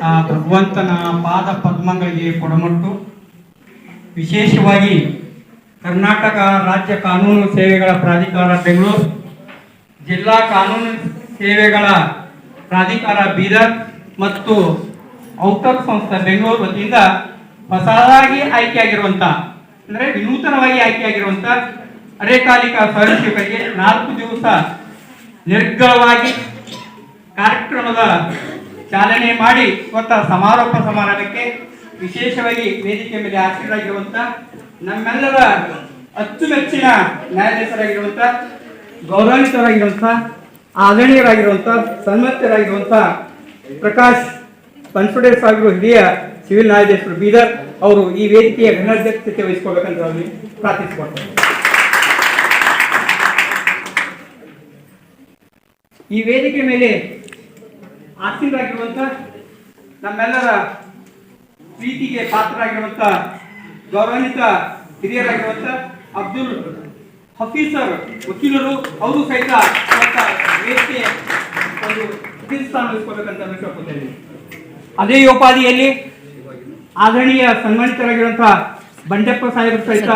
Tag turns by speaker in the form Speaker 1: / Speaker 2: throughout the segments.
Speaker 1: ಆ ಭಗವಂತನ ಪಾದ ಪದ್ಮಗಳಿಗೆ ಕೊಡಮಟ್ಟು. ವಿಶೇಷವಾಗಿ ಕರ್ನಾಟಕ ರಾಜ್ಯ ಕಾನೂನು ಸೇವೆಗಳ ಪ್ರಾಧಿಕಾರ ಬೆಂಗಳೂರು, ಜಿಲ್ಲಾ ಕಾನೂನು ಸೇವೆಗಳ ಪ್ರಾಧಿಕಾರ ಬೀದರ್ ಮತ್ತು ಔಟರ್ ಸಂಸ್ಥೆ ಬೆಂಗಳೂರು ವತಿಯಿಂದ ಹೊಸದಾಗಿ ಆಯ್ಕೆಯಾಗಿರುವಂಥ ಅಂದರೆ ವಿನೂತನವಾಗಿ ಆಯ್ಕೆಯಾಗಿರುವಂಥ ಅರೆಕಾಲಿಕ ಸ್ವಯಂಸೇವಕರಿಗೆ 4 ದಿವಸ ನಿರ್ಗಳವಾಗಿ ಕಾರ್ಯಕ್ರಮದ ಚಾಲನೆ ಮಾಡಿ ಇವತ್ತು ಸಮಾರೋಪ ಸಮಾರಂಭಕ್ಕೆ ವಿಶೇಷವಾಗಿ ವೇದಿಕೆ ಮೇಲೆ ಆಸೀನರಾಗಿರುವಂಥ ನಮ್ಮೆಲ್ಲರ ಅಚ್ಚುಮೆಚ್ಚಿನ ನ್ಯಾಯಾಧೀಶರಾಗಿರುವಂಥ ಗೌರವಾನ್ವಿತರಾಗಿರುವಂಥ ಆದರಣೀಯರಾಗಿರುವಂಥ ಸನ್ಮತರಾಗಿರುವಂಥ ಪ್ರಕಾಶ್ ಪನ್ಸುಡೆ ಸಾಹೇಬರು ಹಿರಿಯ ಸಿವಿಲ್ ನ್ಯಾಯಾಧೀಶರು ಬೀದರ್ ಅವರು ಈ ವೇದಿಕೆಯ ಘನಾಧ್ಯಕ್ಷತೆ ವಹಿಸಿಕೊಳ್ಬೇಕಂತ ಅವರಿಗೆ ಪ್ರಾರ್ಥಿಸಿಕೊಡ್ತಾರೆ. ಈ ವೇದಿಕೆ ಮೇಲೆ ಆಸೀನರಾಗಿರುವಂಥ ನಮ್ಮೆಲ್ಲರ ಪ್ರೀತಿಗೆ ಪಾತ್ರರಾಗಿರುವಂಥ ಗೌರವಾನ್ವಿತ ಹಿರಿಯರಾಗಿರುವಂಥ ಅಬ್ದುಲ್ ಹಫೀಸರ್ ವಕೀಲರು ಅವರು ಸಹಿತ ವೇದಿಕೆ ಒಂದು ಸ್ಥಾನ ವಹಿಸ್ಕೋಬೇಕಂತ ಕೇಳ್ಕೊಳ್ತೇನೆ. ಅದೇ ಉಪಾಧಿಯಲ್ಲಿ ಆದರಣೀಯ ಸನ್ಮಾನಿತರಾಗಿರುವಂಥ ಬಂಡೆಪ್ಪ ಸಾಹೇಬರು ಸಹಿತ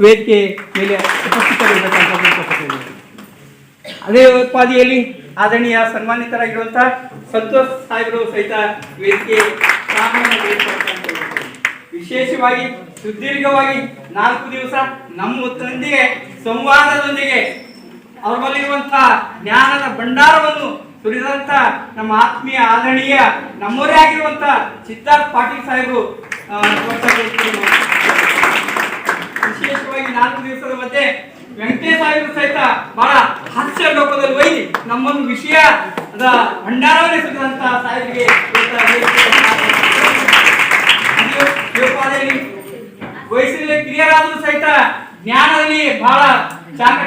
Speaker 1: ವೇದಿಕೆ ಮೇಲೆ ಉಪಸ್ಥಿತರಿರಬೇಕಂತ ಕೇಳ್ಕೊಳ್ತೇನೆ. ಅದೇ ಉಪಾಧಿಯಲ್ಲಿ ಆದರಣೀಯ ಸನ್ಮಾನಿತರಾಗಿರುವಂಥ ಸಂತೋಷ್ ಸಾಹೇಬರು ಸಹಿತ ವೇದಿಕೆ ವಿಶೇಷವಾಗಿ ಸುದೀರ್ಘವಾಗಿ 4 ದಿವಸ ನಮ್ಮೊಂದಿಗೆ ಸಂವಾದದೊಂದಿಗೆ ಅವರ ಬಲ್ಲಿರುವಂತಹ ಜ್ಞಾನದ ಭಂಡಾರವನ್ನು ಸುರಿದಂತ ನಮ್ಮ ಆತ್ಮೀಯ ಆದರಣೀಯ ನಮ್ಮವರೇ ಆಗಿರುವಂತ ಸಿದ್ಧಾರ್ಥ್ ಪಾಟೀಲ್ ಸಾಹೇಬರು ವಿಶೇಷವಾಗಿ 4 ದಿವಸದ ಮಧ್ಯೆ ವೆಂಕಟೇಶ್ ಸಾಹೇಬರು ಸಹಿತ ಬಹಳ ಹಾಸ್ಯ ಲೋಕದಲ್ಲಿ ಒಯ್ದು ನಮ್ಮೊಂದು ವಿಷಯದ ಭಂಡಾರವನ್ನೇ ಸುರಿದಂತ ಸಾಹೇಬರಿಗೆ ವಯಸ್ಸಿನಲ್ಲಿ ಕಿರಿಯರಾದರೂ ಸಹಿತ ಜ್ಞಾನದಲ್ಲಿ ಬಹಳ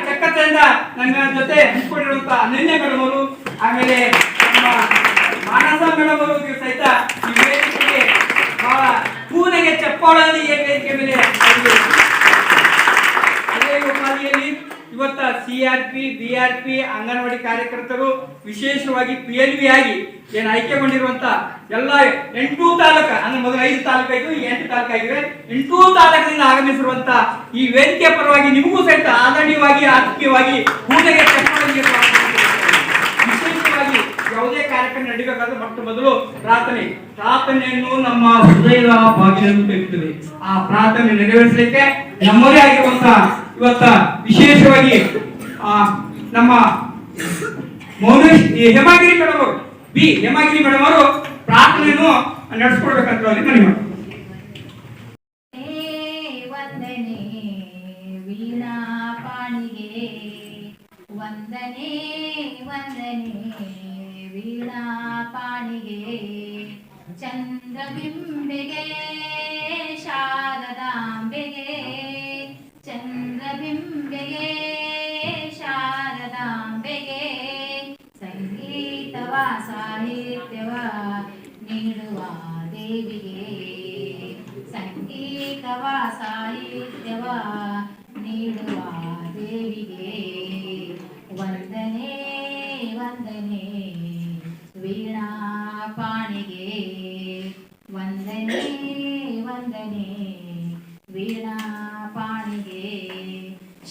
Speaker 1: ಚಕ್ಕತೆಯಿಂದ ನನ್ನ ಜೊತೆ ಹಂಚಿಕೊಂಡಿರುವಂತ ಅನನ್ಯ ಮೇಡಮ್ ಅವರು, ಆಮೇಲೆ ನಮ್ಮ ಮಾನಸ ಮೇಡಮ್ ಅವರು ಸಹಿತ ಈ ವೇದಿಕೆಗೆ ಬಹಳ ಪೂನೆಗೆ ಚಪ್ಪಾಳಲ್ಲಿ ಈ ವೇದಿಕೆ ಮೇಲೆ ಅದೇ ಉಪಾಧಿಯಲ್ಲಿ ಇವತ್ತ CRP BRP ಅಂಗನವಾಡಿ ಕಾರ್ಯಕರ್ತರು ವಿಶೇಷವಾಗಿ PLV ಆಗಿ ಏನು ಆಯ್ಕೆಗೊಂಡಿರುವಂತ ಎಲ್ಲ 8 ತಾಲೂಕು ಅಂದ್ರೆ ಮೊದಲು 5 ತಾಲೂಕು ಆಯ್ತು, 8 ತಾಲೂಕು ಆಗಿವೆ. 8 ತಾಲೂಕಿನಿಂದ ಆಗಮಿಸಿರುವಂತ ಈ ವೇದಿಕೆ ಪರವಾಗಿ ನಿಮಗೂ ಸಹಿತ ಆದರಣೀಯವಾಗಿ ಆತ್ಮೀಯವಾಗಿ ಪೂಜೆಗೆ ವಿಶೇಷವಾಗಿ ಯಾವುದೇ ಕಾರ್ಯಕ್ರಮ ನಡೀಬೇಕಾದ್ರೆ ಮೊದಲು ಪ್ರಾರ್ಥನೆಯನ್ನು ನಮ್ಮ ಹೃದಯದ ಭಾಗ್ಯವನ್ನು ತೆಗೆದುತ್ತದೆ. ಆ ಪ್ರಾರ್ಥನೆ ನೆರವೇರಿಸಲಿಕ್ಕೆ ನಮ್ಮದೇ ಆಗಿರುವಂತ ಇವತ್ತ ವಿಶೇಷವಾಗಿ ನಮ್ಮ ಹೇಮಾಗಿರಿ ಮೇಡಮ್ ಅವರು ಹೇಮಾಗಿರಿ ಮೇಡಮ್ ಅವರು ಪ್ರಾರ್ಥನೆಯನ್ನು ನಡೆಸ್ಕೊಡ್ಬೇಕಂತ ಮನವಿ ಮಾಡಿ.
Speaker 2: ವಂದನೆ ವೀಣಾ ಪಾಣಿಗೆ, ವಂದನೆ ವಂದನೆ ವೀಣಾ ಪಾಣಿಗೆ, ಚಂದ್ರಬಿಂಬೆಗೆ ಶಾರದಾಂಬೆಗೆ, ಚಂದ್ರಬಿಂಬೆಗೆ ಶಾರದಾಂಬೆಗೆ, ಸಂಗೀತವ ಸಾಹಿತ್ಯವ ನೀಡುವ ದೇವಿಗೆ, ಸಂಗೀತವ ಸಾಹಿತ್ಯವ ನೀಡುವ ದೇವಿಗೆ, ವಂದನೆ ವಂದನೆ ವೀಣಾ ಪಾಣಿಗೆ, ವಂದನೆ ವಂದನೆ ವೀಣಾ ಪಾಣಿಗೆ,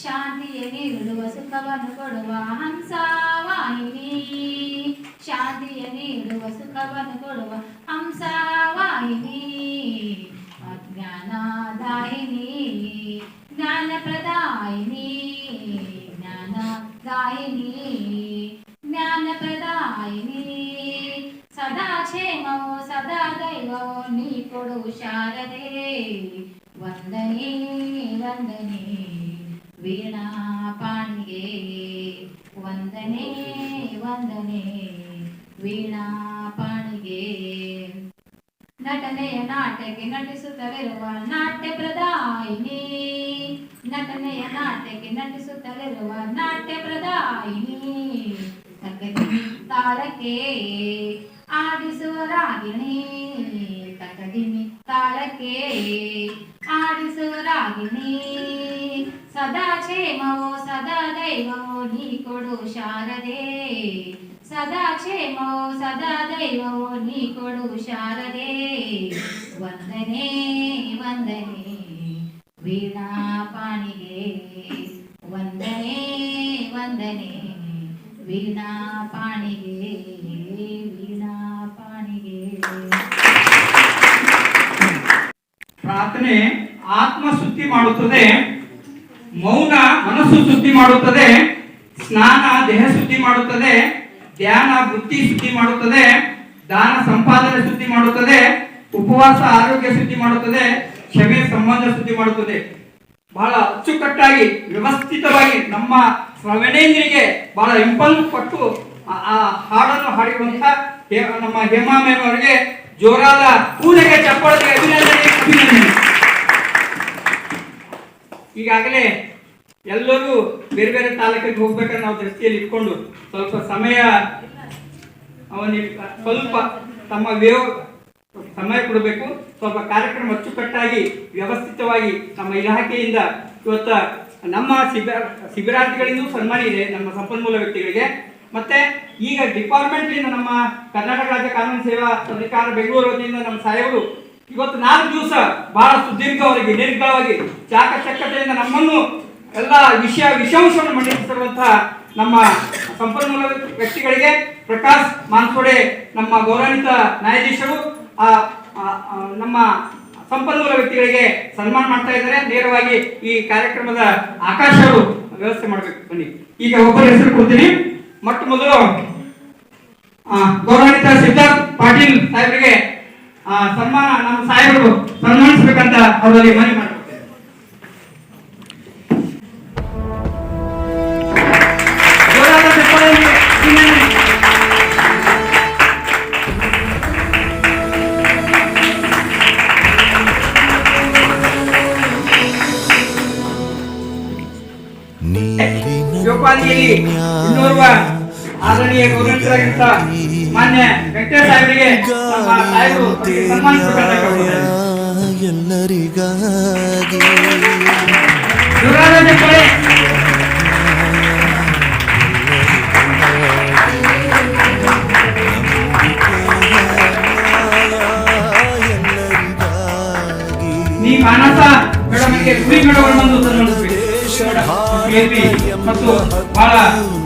Speaker 2: ಶಾಂತಿಯ ನೀಡುವ ಸುಖವನ್ನು ಕೊಡುವ ಹಂಸವಾಹಿನಿ, ಶಾಂತಿಯ ನೀಡುವ ಸುಖವನ್ನು ಕೊಡುವ ಹಂಸವಾಹಿನಿ, ಜ್ಞಾನದಾಯಿನಿ ಜ್ಞಾನಪ್ರದಾಯಿನಿ, ಜ್ಞಾನದಾಯಿನಿ ಜ್ಞಾನಪ್ರದಾಯಿನಿ, ಸದಾ ಕ್ಷೇಮವು ಸದಾ ದೈವವು ನೀ ಕೊಡು ಶಾರದೆ, ವಂದನೆ ವಂದನೆ ವೀಣಾ ಪಾಣಿಗೆ, ವಂದನೆ ವಂದನೆ ವೀಣಾ ಪಾಣಿಗೆ, ನಟನೆಯ ನಾಟ್ಯಕ್ಕೆ ನಟಿಸುತ್ತಲಿರುವ ನಾಟ್ಯ ಪ್ರದಾಯಿನಿ, ನಟನೆಯ ನಾಟ್ಯಕ್ಕೆ ನಟಿಸುತ್ತಲಿರುವ ನಾಟ್ಯ ಪ್ರದಾಯಿನಿ, ತಕದಿಮಿ ತಾಳಕ್ಕೆ ಆಡಿಸುವ ರಾಗಿಣಿ, ತಕದಿಮಿ ತಾಳಕ್ಕೆ ಆಡಿಸುವ ರಾಗಿಣಿ, ಸದಾ ಕ್ಷೇಮವೋ ಸದಾ ದೈವವೋ ನೀ ಕೊಡು ಶಾರದೆ, ಸದಾ ಸದಾ ಕ್ಷೇಮೋ ಸದಾ ದೈವವೋ ನೀ ಕೊಡು ಶಾರದೆ ವಂದನೆ ವಂದನೆ ವೀಣಾ ಪಾಣಿಗೆ ವಂದನೆ ವಂದನೆ ವೀಣಾ ಪಾಣಿಗೆ ವೀಣಾ ಪಾಣಿಗೆ.
Speaker 1: ಪ್ರಾರ್ಥನೆ ಆತ್ಮ ಶುದ್ಧಿ ಮಾಡುತ್ತದೆ, ಮೌನ ಮನಸ್ಸು ಶುದ್ಧಿ ಮಾಡುತ್ತದೆ, ಸ್ನಾನ ದೇಹ ಶುದ್ಧಿ ಮಾಡುತ್ತದೆ, ಧ್ಯಾನ ಬುದ್ಧಿ ಶುದ್ಧಿ ಮಾಡುತ್ತದೆ, ದಾನ ಸಂಪಾದನೆ ಶುದ್ಧಿ ಮಾಡುತ್ತದೆ, ಉಪವಾಸ ಆರೋಗ್ಯ ಶುದ್ಧಿ ಮಾಡುತ್ತದೆ, ಕ್ಷಮೆ ಸಂಬಂಧ ಶುದ್ಧಿ ಮಾಡುತ್ತದೆ. ಬಹಳ ಅಚ್ಚುಕಟ್ಟಾಗಿ ವ್ಯವಸ್ಥಿತವಾಗಿ ನಮ್ಮ ಶ್ರವಣೇಂದ್ರಿಗೆ ಬಹಳ ಇಂಪಲ್ಸ್ ಕೊಟ್ಟು ಆ ಹಾಡನ್ನು ಹಾಡಿರುವಂತ ನಮ್ಮ ಹೇಮಾ ಮ್ಯಾಮ್ ಅವರಿಗೆ ಜೋರಾದ ಪೂಜೆಗೆ ಚಪ್ಪಾಳೆ ಅಭಿನಂದನೆ ಅಭಿನಂದನೆ. ಈಗಾಗಲೇ ಎಲ್ಲರೂ ಬೇರೆ ಬೇರೆ ತಾಲೂಕಿಗೆ ಹೋಗ್ಬೇಕಾದ್ರೆ ನಾವು ದೃಷ್ಟಿಯಲ್ಲಿ ಇಟ್ಕೊಂಡು ಸ್ವಲ್ಪ ಸಮಯ ಅವನಿಗೆ ಸ್ವಲ್ಪ ತಮ್ಮ ಸಮಯ ಕೊಡಬೇಕು. ಸ್ವಲ್ಪ ಕಾರ್ಯಕ್ರಮ ಅಚ್ಚುಕಟ್ಟಾಗಿ ವ್ಯವಸ್ಥಿತವಾಗಿ ನಮ್ಮ ಇಲಾಖೆಯಿಂದ ಇವತ್ತ ನಮ್ಮ ಶಿಬಿರಾರ್ಥಿಗಳಿಗೂ ಸನ್ಮಾನ ಇದೆ, ನಮ್ಮ ಸಂಪನ್ಮೂಲ ವ್ಯಕ್ತಿಗಳಿಗೆ. ಮತ್ತೆ ಈಗ ಡಿಪಾರ್ಟ್ಮೆಂಟ್ ಇಂದ ನಮ್ಮ ಕರ್ನಾಟಕ ರಾಜ್ಯ ಕಾನೂನು ಸೇವಾ ಪ್ರಾಧಿಕಾರ ಬೆಂಗಳೂರು ವತಿಯಿಂದ ನಮ್ಮ ಸಾಹೇಬರು ಇವತ್ತು 4 ದಿವಸ ಬಹಳ ಸುದೀರ್ಘವಾಗಿ ದೀರ್ಘವಾಗಿ ಚಾಕಚಕ್ಯತೆಯಿಂದ ನಮ್ಮನ್ನು ಎಲ್ಲ ವಿಷಾಂಶವನ್ನು ಮಂಡಿಸಿರುವಂತಹ ನಮ್ಮ ಸಂಪನ್ಮೂಲ ವ್ಯಕ್ತಿಗಳಿಗೆ ಪ್ರಕಾಶ್ ಮಾನ್ಸೋಡೆ ನಮ್ಮ ಗೌರವಾನ್ವಿತ ನ್ಯಾಯಾಧೀಶರು ನಮ್ಮ ಸಂಪನ್ಮೂಲ ವ್ಯಕ್ತಿಗಳಿಗೆ ಸನ್ಮಾನ ಮಾಡ್ತಾ ಇದ್ದಾರೆ. ನೇರವಾಗಿ ಈ ಕಾರ್ಯಕ್ರಮದ ಆಕಾಶ ಅವರು ವ್ಯವಸ್ಥೆ ಮಾಡಬೇಕು. ಬನ್ನಿ, ಈಗ ಒಬ್ಬರ ಹೆಸರು ಕೊಡ್ತೀನಿ. ಮೊಟ್ಟ ಮೊದಲು ಗೌರವಾನ್ವಿತ ಸಿದ್ಧಾರ್ಥ್ ಪಾಟೀಲ್ ಸಾಹೇಬರಿಗೆ ಸನ್ಮಾನ ನಮ್ಮ ಸಾಹೇಬರು ಸನ್ಮಾನಿಸಬೇಕಂತ ಅವರಲ್ಲಿ ಮನವಿ ಮಾಡ್ತಾರೆ. ಜೋಪಾಲಿಯಲ್ಲಿ ಇನ್ನೋರ್ವ ಆದರಣೀಯ ಗೌರವಿತರಾಗಿದ್ದ ಮಾನ್ಯ ವೆಂಕಟೇಶ್ ಸಾಹೇಬರಿಗೆ ನಮ್ಮ ಸಾಹೇಬರು ಸನ್ಮಾನಿಸಬೇಕಾಗಿ
Speaker 3: ಎಲ್ಲರಿಗಾಗಿ
Speaker 1: ನೀ ಮಾನಸ ಮೇಡಮ್ಗೆ ಗುರಿ ಮೇಡಮ್ ಬಂದು ಸನ್ಮಾನಿಸಬೇಕು. ಮತ್ತು ಬಹಳ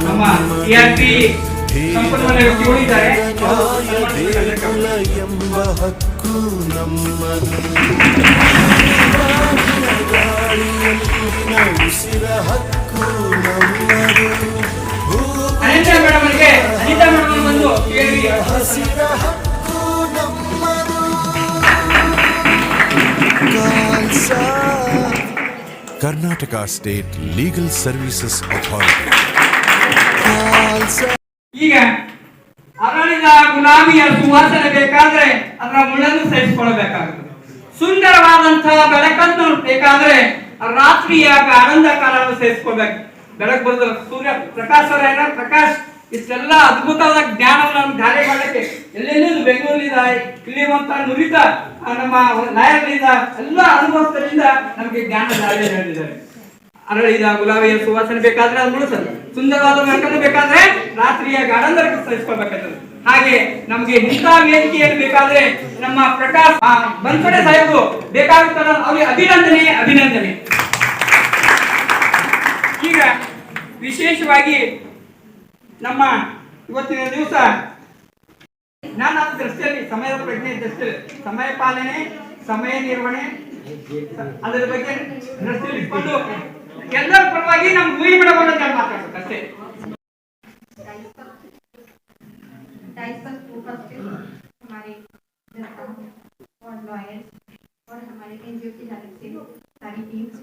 Speaker 1: ನಮ್ಮ ಟಿಆರ್ಪಿ ಸಂಪನ್ಮೂಲ ವ್ಯಕ್ತಿಗಳು ಇದ್ದಾರೆ.
Speaker 3: ಎಂಬ ಹಕ್ಕು ನಮ್ಮದು, ಉಸಿರ ಹಕ್ಕು ನಮ್ಮದು,
Speaker 1: ಅನಿತಾ ಮೇಡಮ್ ಅವರಿಗೆ ಅನಿತಾ ಮೇಡಮ್ ಬಂದು
Speaker 3: ಹಸಿರ ಹಕ್ಕು ನಮ್ಮದು. Karnataka state legal services authority.
Speaker 1: ಈಗ ಅರಳಿದ ಗುಲಾಬಿಯ ಸುವಾಸನೆ ಬೇಕಾದ್ರೆ ಅದರ ಮುಳ್ಳನ್ನು ಸಹಿಸಿಕೊಳ್ಳಬೇಕಾಗುತ್ತದೆ. ಸುಂದರವಾದಂತಹ ಬೆಳಕನ್ನು ಬೇಕಾದ್ರೆ ರಾತ್ರಿಯ ಅಂಧಕಾರವನ್ನು ಸಹಿಸಿಕೊಳ್ಬೇಕು. ಬೆಳಕು ಬರೋದ್ರ ಸೂರ್ಯ ಪ್ರಕಾಶ್ ಇಷ್ಟೆಲ್ಲ ಅದ್ಭುತವಾದ ಜ್ಞಾನವನ್ನು ಧಾರೆ ಮಾಡಲಿಕ್ಕೆ ಎಲ್ಲೆಲ್ಲೂ ಬೆಂಗಳೂರಿನಿಂದ ಇಲ್ಲಿ ಅಂತ ನುರಿತ ನಮ್ಮ ನಾಯಕರಿಂದ ಎಲ್ಲ ಅನುಭವಸ್ಥರಿಂದ ನಮಗೆ ಜ್ಞಾನ ಧಾರೆ ಹೇಳಿದ್ದಾರೆ. ಅರಳಿದ ಗುಲಾಬಿಯ ಸುವಾಸನೆ ಬೇಕಾದ್ರೆ ಅದು ಮುಳುಸಲ್ಲ, ಸುಂದರವಾದ ಬೆಳಕನ್ನು ಬೇಕಾದ್ರೆ ರಾತ್ರಿಯ ಗಾಢಂಧರಕ್ಕೆ ಸಹಿಸಿಕೊಳ್ಬೇಕಾಗ್ತದೆ. ಹಾಗೆ ನಮಗೆ ಇಂಥ ವೇದಿಕೆಯನ್ನು ಬೇಕಾದ್ರೆ ನಮ್ಮ ಪ್ರಕಾಶ್ ಬನ್ಸಡೆ ಸಾಹೇಬರು ಬೇಕಾಗುತ್ತಾರ, ಅವರಿಗೆ ಅಭಿನಂದನೆ. ಈಗ ವಿಶೇಷವಾಗಿ ನಮ್ಮ ಇವತ್ತಿನ ದಿವಸ ನಾನು ದೃಷ್ಟಿಯಲ್ಲಿ ಸಮಯದ ಪ್ರಜ್ಞೆ ದೃಷ್ಟಿಯಲ್ಲಿ ಸಮಯ ಪಾಲನೆ, ಸಮಯ ನಿರ್ವಹಣೆ ಅದರ ಬಗ್ಗೆ ದೃಷ್ಟಿಯಲ್ಲಿ ಇಟ್ಕೊಂಡು ಎಲ್ಲರ ಪರವಾಗಿ ನಮ್ಮ ಗುರಿ ಮೇಡಮ್ ನಾನು ಮಾತಾಡ್ಬೇಕು ಅಷ್ಟೇ.
Speaker 4: हमारे और लॉयर्स और हमारे एनजीओ की तरफ से सारी टीम्स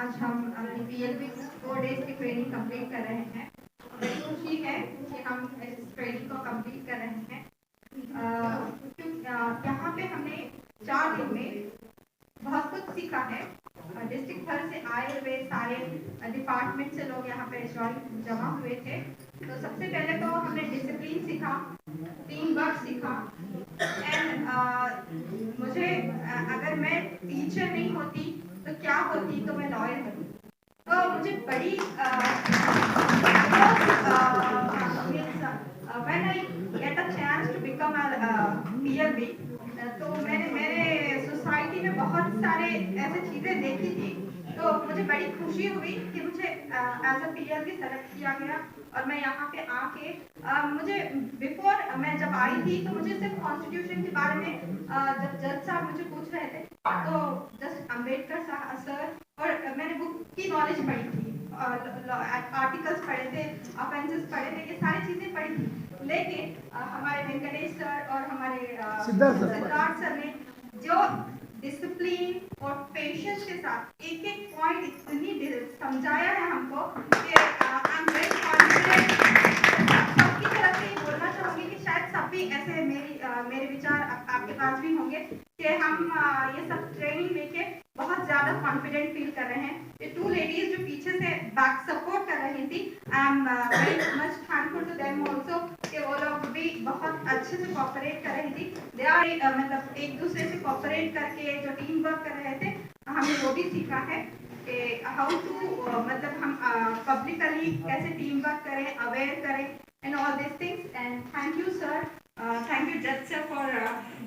Speaker 4: आज हम अपनी पीएलबी 4 डेज की ट्रेनिंग कंप्लीट कर रहे हैं। बड़ी खुशी है कि हम इस ट्रेनिंग को कंप्लीट कर रहे हैं। यहाँ पे हमने 4 दिन में बहुत कुछ सीखा है। डिस्ट्रिक्ट भर से आए हुए सारे डिपार्टमेंट से लोग यहाँ पे जमा हुए थे। तो सबसे पहले तो हमने डिसिप्लिन सीखा, टीम वर्क सीखा एंड मुझे अगर मैं टीचर नहीं होती तो क्या होती, तो मैं लॉयर होती। तो मुझे बड़ी सारे ऐसे चीजें देखी थी तो मुझे बड़ी खुशी हुई कि मुझे एज अ पीएल भी सेलेक्ट किया गया और मैं यहाँ पे आके मुझे बिफोर मैं जब आई थी तो मुझे सिर्फ कॉन्स्टिट्यूशन के बारे में जब जज साहब मुझे पूछ रहे थे तो जस्ट अम्बेडकर सर और मैंने बुक की नॉलेज पढ़ी थी, आर्टिकल्स पढ़े थे, ऑफेंसेस पढ़े थे, ये सारी चीजें पढ़ी थी। लेकिन हमारे वेंकटेश सर और हमारे सिद्धार्थ सर ने जो डिसिप्लिन और पेशेंस के साथ एक एक पॉइंट इतनी समझाया है हमको कि आई एम वेरी कॉन्फिडेंट। सबकी तरफ से बोलना चाहूंगी कि शायद सब भी ऐसे मेरे विचार आपके पास भी होंगे कि हम ये सब ट्रेनिंग लेके बहुत ज्यादा कॉन्फिडेंट फील कर रहे हैं। ये टू लेडीज जो पीछे से बैक सपोर्ट कर रही थी, I am very much thankful to them also कि वो लोग भी बहुत अच्छे से कोऑपरेट कर रही थी। दे आर मतलब एक दूसरे से कोऑपरेट करके जो टीम वर्क कर रहे थे, हमने वो भी सीखा है कि हाउ टू मतलब हम पब्लिकली कैसे टीम वर्क करें, अवेयर करें and all this things. And thank you sir, thank you Judge sir for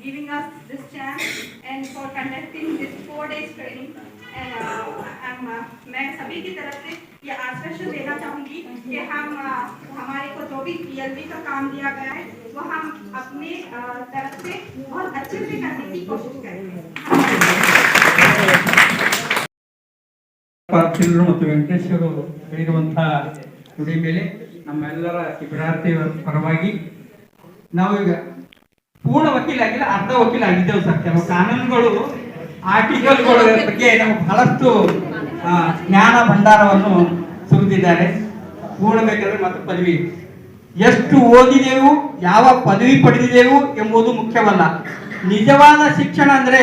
Speaker 4: giving us this chance and for conducting this 4 days training and मैं सभी की तरफ से ये आश्वासन देना चाहूँगी कि हम हमारे को जो भी पीएलबी का काम दिया गया है वो हम अपने तरफ से बहुत अच्छे से करने की कोशिश करेंगे।
Speaker 1: ಪಾರ್ಥಿವರು ಮತ್ತು ವೆಂಕಟೇಶ್ವರು ಹೇಳಿರುವಂತಹ ನುಡಿ ಮೇಲೆ ನಮ್ಮೆಲ್ಲರ ಶಿಬಿರಾರ್ಥಿ ಪರವಾಗಿ ನಾವೀಗ ಪೂರ್ಣ ವಕೀಲ ಆಗಿಲ್ಲ, ಅರ್ಧ ವಕೀಲ ಆಗಿದ್ದೇವೆ ಸರ್. ಕೆಲವು ಕಾನೂನುಗಳು ಆರ್ಟಿಕಲ್ಗಳ ಬಗ್ಗೆ ನಮಗೆ ಬಹಳಷ್ಟು ಜ್ಞಾನ ಭಂಡಾರವನ್ನು ಸುರಿದಿದ್ದಾರೆ. ಪೂರ್ಣ ಬೇಕಾದ್ರೆ ಮತ್ತು ಪದವಿ ಎಷ್ಟು ಓದಿದೆವು, ಯಾವ ಪದವಿ ಪಡೆದಿದೆವು ಎಂಬುದು ಮುಖ್ಯವಲ್ಲ. ನಿಜವಾದ ಶಿಕ್ಷಣ ಅಂದ್ರೆ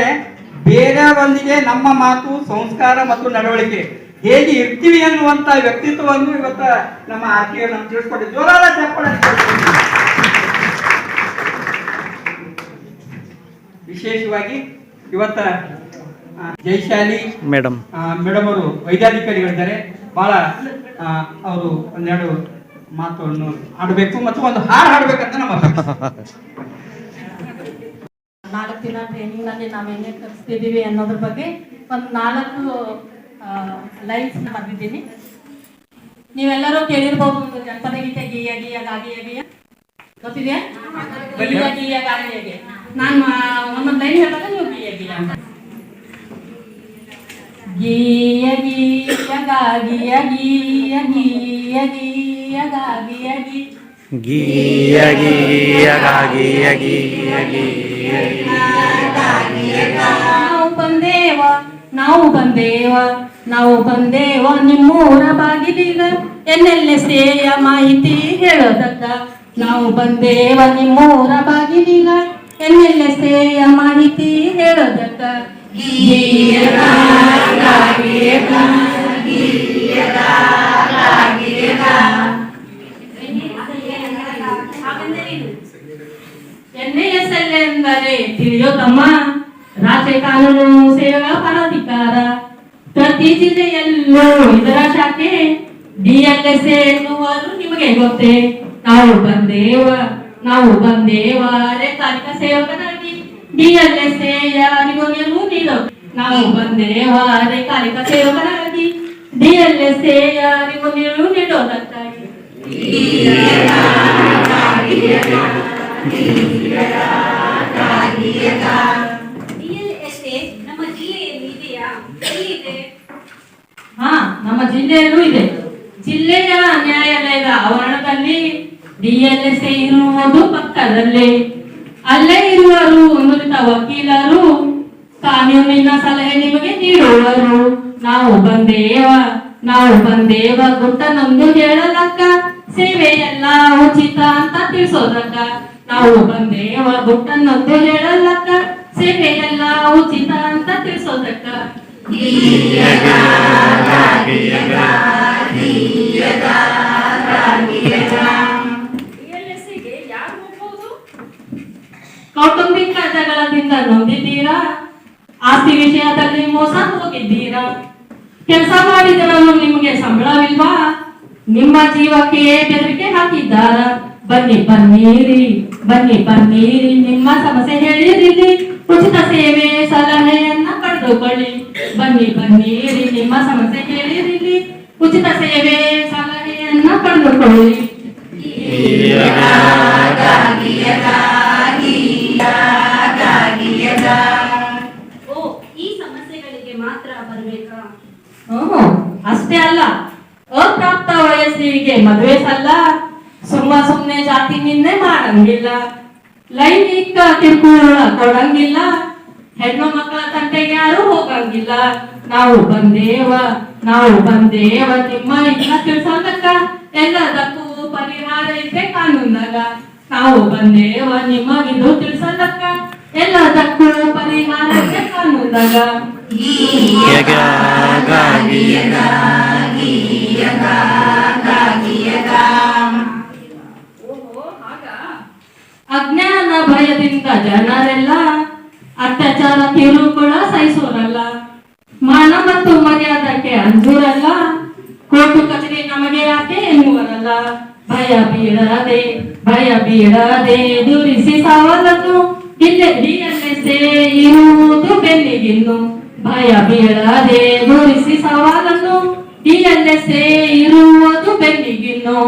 Speaker 1: ಬೇರೆಯವರೊಂದಿಗೆ ನಮ್ಮ ಮಾತು, ಸಂಸ್ಕಾರ ಮತ್ತು ನಡವಳಿಕೆ ಹೇಗೆ ಇರ್ತೀವಿ ಅನ್ನುವಂತ ವ್ಯಕ್ತಿತ್ವವನ್ನು ಇವತ್ತ ನಮ್ಮ ಆರ್ಟಿಒ ನಮ್ಗೆ ತಿಳಿಸ್ಕೊಟ್ಟಿದ್ದು. ಜೋರಾದ ಚಪ್ಪಾಳೆ. ವಿಶೇಷವಾಗಿ ಇವತ್ತ ಜೈಶಾಲಿ ಮೇಡಮ್ ಅವರು ವೈದ್ಯಾಧಿಕಾರಿಗಳಿದ್ದಾರೆ. ಬಹಳ ಅವರು ಒಂದೆರಡು ಮಾತನ್ನು ಆಡಬೇಕು ಮತ್ತು ಒಂದು ಹಾಡು ಹಾಡಬೇಕಂತ ನಮ್ಮ
Speaker 5: 4 ದಿನ ಟ್ರೈನಿಂಗ್ ನಲ್ಲಿ ನಾವೇನೇ ಕಲಿಸ್ತಿದೀವಿ ಅನ್ನೋದ್ರ ಬಗ್ಗೆ ಒಂದು 4 ಲೈನ್ಸ್ ಬರ್ದಿದ್ದೀನಿ. ನೀವೆಲ್ಲರೂ ಕೇಳಿರ್ಬೋದು, ಒಂದು ಜನಪದ ಗೀತೆ ಗೀಯ ಗೀಯ ಗಾಗಿಯ ಗೀಯ ಗೊತ್ತಿದೆಯಾ? ಗೀಯ ಗೀಯ ಗಾಗಿಯ ಗೀಯ. ನಾನು ಒಂದೊಂದು ಲೈನ್ ಹೇಳಿದಾಗ ನೀವು ಗೀಯ ಗೀಯ ಅಂತ. ಗೀಯ ಗೀಯ ಗಾಗಿಯ ಗೀಯ ಗೀಯ ಗೀಯ ಗಾಗಿಯ ಗೀ
Speaker 6: ಗೀಯ ಗೀಯ ಗಾಗಿಯ ಗೀಯ ಗೀಯ
Speaker 5: ನಾವು ಬಂದೇವ ನಿಮ್ಮೂರ ಬಾಗಿಲಿಗ NLSA ಮಾಹಿತಿ ಹೇಳೋದಕ್ಕ. ನಾವು ಬಂದೇವ ನಿಮ್ಮೂರ ಬಾಗಿಲಿಗ NLSA ಮಾಹಿತಿ ಹೇಳೋದಕ್ಕ. NASL ಎಂದರೆ ತಿಳಿಯೋ ತಮ್ಮ, ರಾಜ್ಯ ಕಾನೂನು ಸೇವಾ ಪ್ರಾಧಿಕಾರ. ಪ್ರತಿ ಜಿಲ್ಲೆಯಲ್ಲೂ ಇದರ ಶಾಖೆ DLSA ಎನ್ನುವರು ನಿಮಗೆ ಗೊತ್ತೇ. ನಾವು ಬಂದೇವ ರೇಖಾಲಿಕ ಸೇವಕರಾಗಿ DLSA ಯಾರಿಗೂ ಗೆಲುವು ನೀಡೋ. ನಾವು ಬಂದೇವ ರೇಖಾಲಿಕ ಸೇವಕರಾಗಿ DLSA ಯಾರಿಗೂ ಗೆಲುವು ನೀಡೋದಕ್ಕಾಗಿ.
Speaker 2: ನಮ್ಮ ಜಿಲ್ಲೆಯಲ್ಲಿ ಇದೆಯಾ? ಎಲ್ಲಿದೆ?
Speaker 5: ಹಾ, ನಮ್ಮ ಜಿಲ್ಲೆಯಲ್ಲೂ ಇದೆ. ಜಿಲ್ಲೆಯ ನ್ಯಾಯಾಲಯದ ಆವರಣದಲ್ಲಿ DLSA ಇರುವುದು ಪಕ್ಕದಲ್ಲಿ. ಅಲ್ಲೇ ಇರುವರು ನುರಿತ ವಕೀಲರು, ಕಾನೂನಿನ ಸಲಹೆ ನಿಮಗೆ ನೀಡುವರು. ನಾವು ಬಂದೇವ ಗುಟ್ಟನೊಂದು ಹೇಳಲಕ್ಕ, ಸೇವೆಯೆಲ್ಲ ಉಚಿತ ಅಂತ ತಿಳಿಸೋದಕ್ಕ. ನಾವು ಬಂದೇವ ಗುಟ್ಟನೊಂದು ಹೇಳಲಕ್ಕ, ಸೇವೆಯೆಲ್ಲ ಉಚಿತ ಅಂತ ತಿಳಿಸೋದಕ್ಕ. ಕೌಟುಂಬಿಕ ಜಗಳದಿಂದ ನೊಂದಿದ್ದೀರಾ? ಆಸ್ತಿ ವಿಷಯದಲ್ಲಿ ಮೋಸ ಹೋಗಿದ್ದೀರಾ? ಕೆಲಸ ಮಾಡಿದರನ್ನು ನಿಮಗೆ ಸಂಬಳವಿಲ್ವಾ? ನಿಮ್ಮ ಜೀವಕ್ಕೆ ಬೆದರಿಕೆ ಹಾಕಿದ್ದಾರ? ಬನ್ನಿ ಬನ್ನಿರಿ ಬನ್ನಿ ಬನ್ನಿರಿ ನಿಮ್ಮ ಸಮಸ್ಯೆ ಹೇಳಿರಿಲಿ ಉಚಿತ ಸೇವೆ ಸಲಹೆಯನ್ನ ಪಡೆದುಕೊಳ್ಳಿ ಬನ್ನಿ ಬನ್ನಿರಿ ನಿಮ್ಮ ಸಮಸ್ಯೆ ಹೇಳಿರಿಲಿ ಉಚಿತ ಸೇವೆ ಸಲಹೆಯನ್ನ ಪಡೆದುಕೊಳ್ಳಿ
Speaker 2: ಓ ಈ ಸಮಸ್ಯೆಗಳಿಗೆ ಮಾತ್ರ ಬರ್ಬೇಕಾ?
Speaker 5: ಅಷ್ಟೇ ಅಲ್ಲ ಅಪ್ರಾಪ್ತ ವಯಸ್ಸಿಗೆ ಮದುವೆ ಸಲ್ಲ ಸುಮ್ಮನೆ ಜಾತಿ ನಿಂದೆ ಮಾಡಂಗಿಲ್ಲ ಲೈಂಗಿಕ ಕಿರುಕುಳ ಕೊಡಂಗಿಲ್ಲ ಹೆಣ್ಣು ಮಕ್ಕಳ ತಂಟೆಗೆ ಯಾರು ಹೋಗಂಗಿಲ್ಲ ನಾವು ಬಂದೇವ ನಿಮ್ಮ ಇಲ್ಲ ತಿಳ್ಸೋದಕ್ಕ ಎಲ್ಲದಕ್ಕೂ ಪರಿಹಾರ ಇದೆ ಕಾನೂನಾಗ ನಾವು ಬಂದೇವ ನಿಮಗಿದು ತಿಳ್ಸೋದಕ್ಕ ಎಲ್ಲದಕ್ಕೂ ಪರಿಹಾರ ಇದೆ ಕಾನೂನಾಗ ಅಜ್ಞಾನ ಭಯದಿಂದ ಜನರೆಲ್ಲ ಅತ್ಯಾಚಾರ ಕಿರುಕುಳ ಸಹಿಸೋರಲ್ಲ ಮಾನ ಮತ್ತು ಮರ್ಯಾದಕ್ಕೆ ಅಂಜೂರಲ್ಲ ಕೋರ್ಟು ಕಚೇರಿ ನಮಗೆ ಯಾಕೆ ಎನ್ನುವರಲ್ಲ ಭಯ ಬೀಳದೆ ದುರಿಸಿ ಸವಾಲನ್ನು ಇಲ್ಲೇ ಇರುವುದು ಬೆನ್ನಿಗಿನ್ನು ಭಯ ಬೀಳದೆ ದುರಿಸಿ ಸವಾಲನ್ನು ಇಲ್ಲೇ ಇರುವುದು ಬೆನ್ನಿಗಿನ್ನು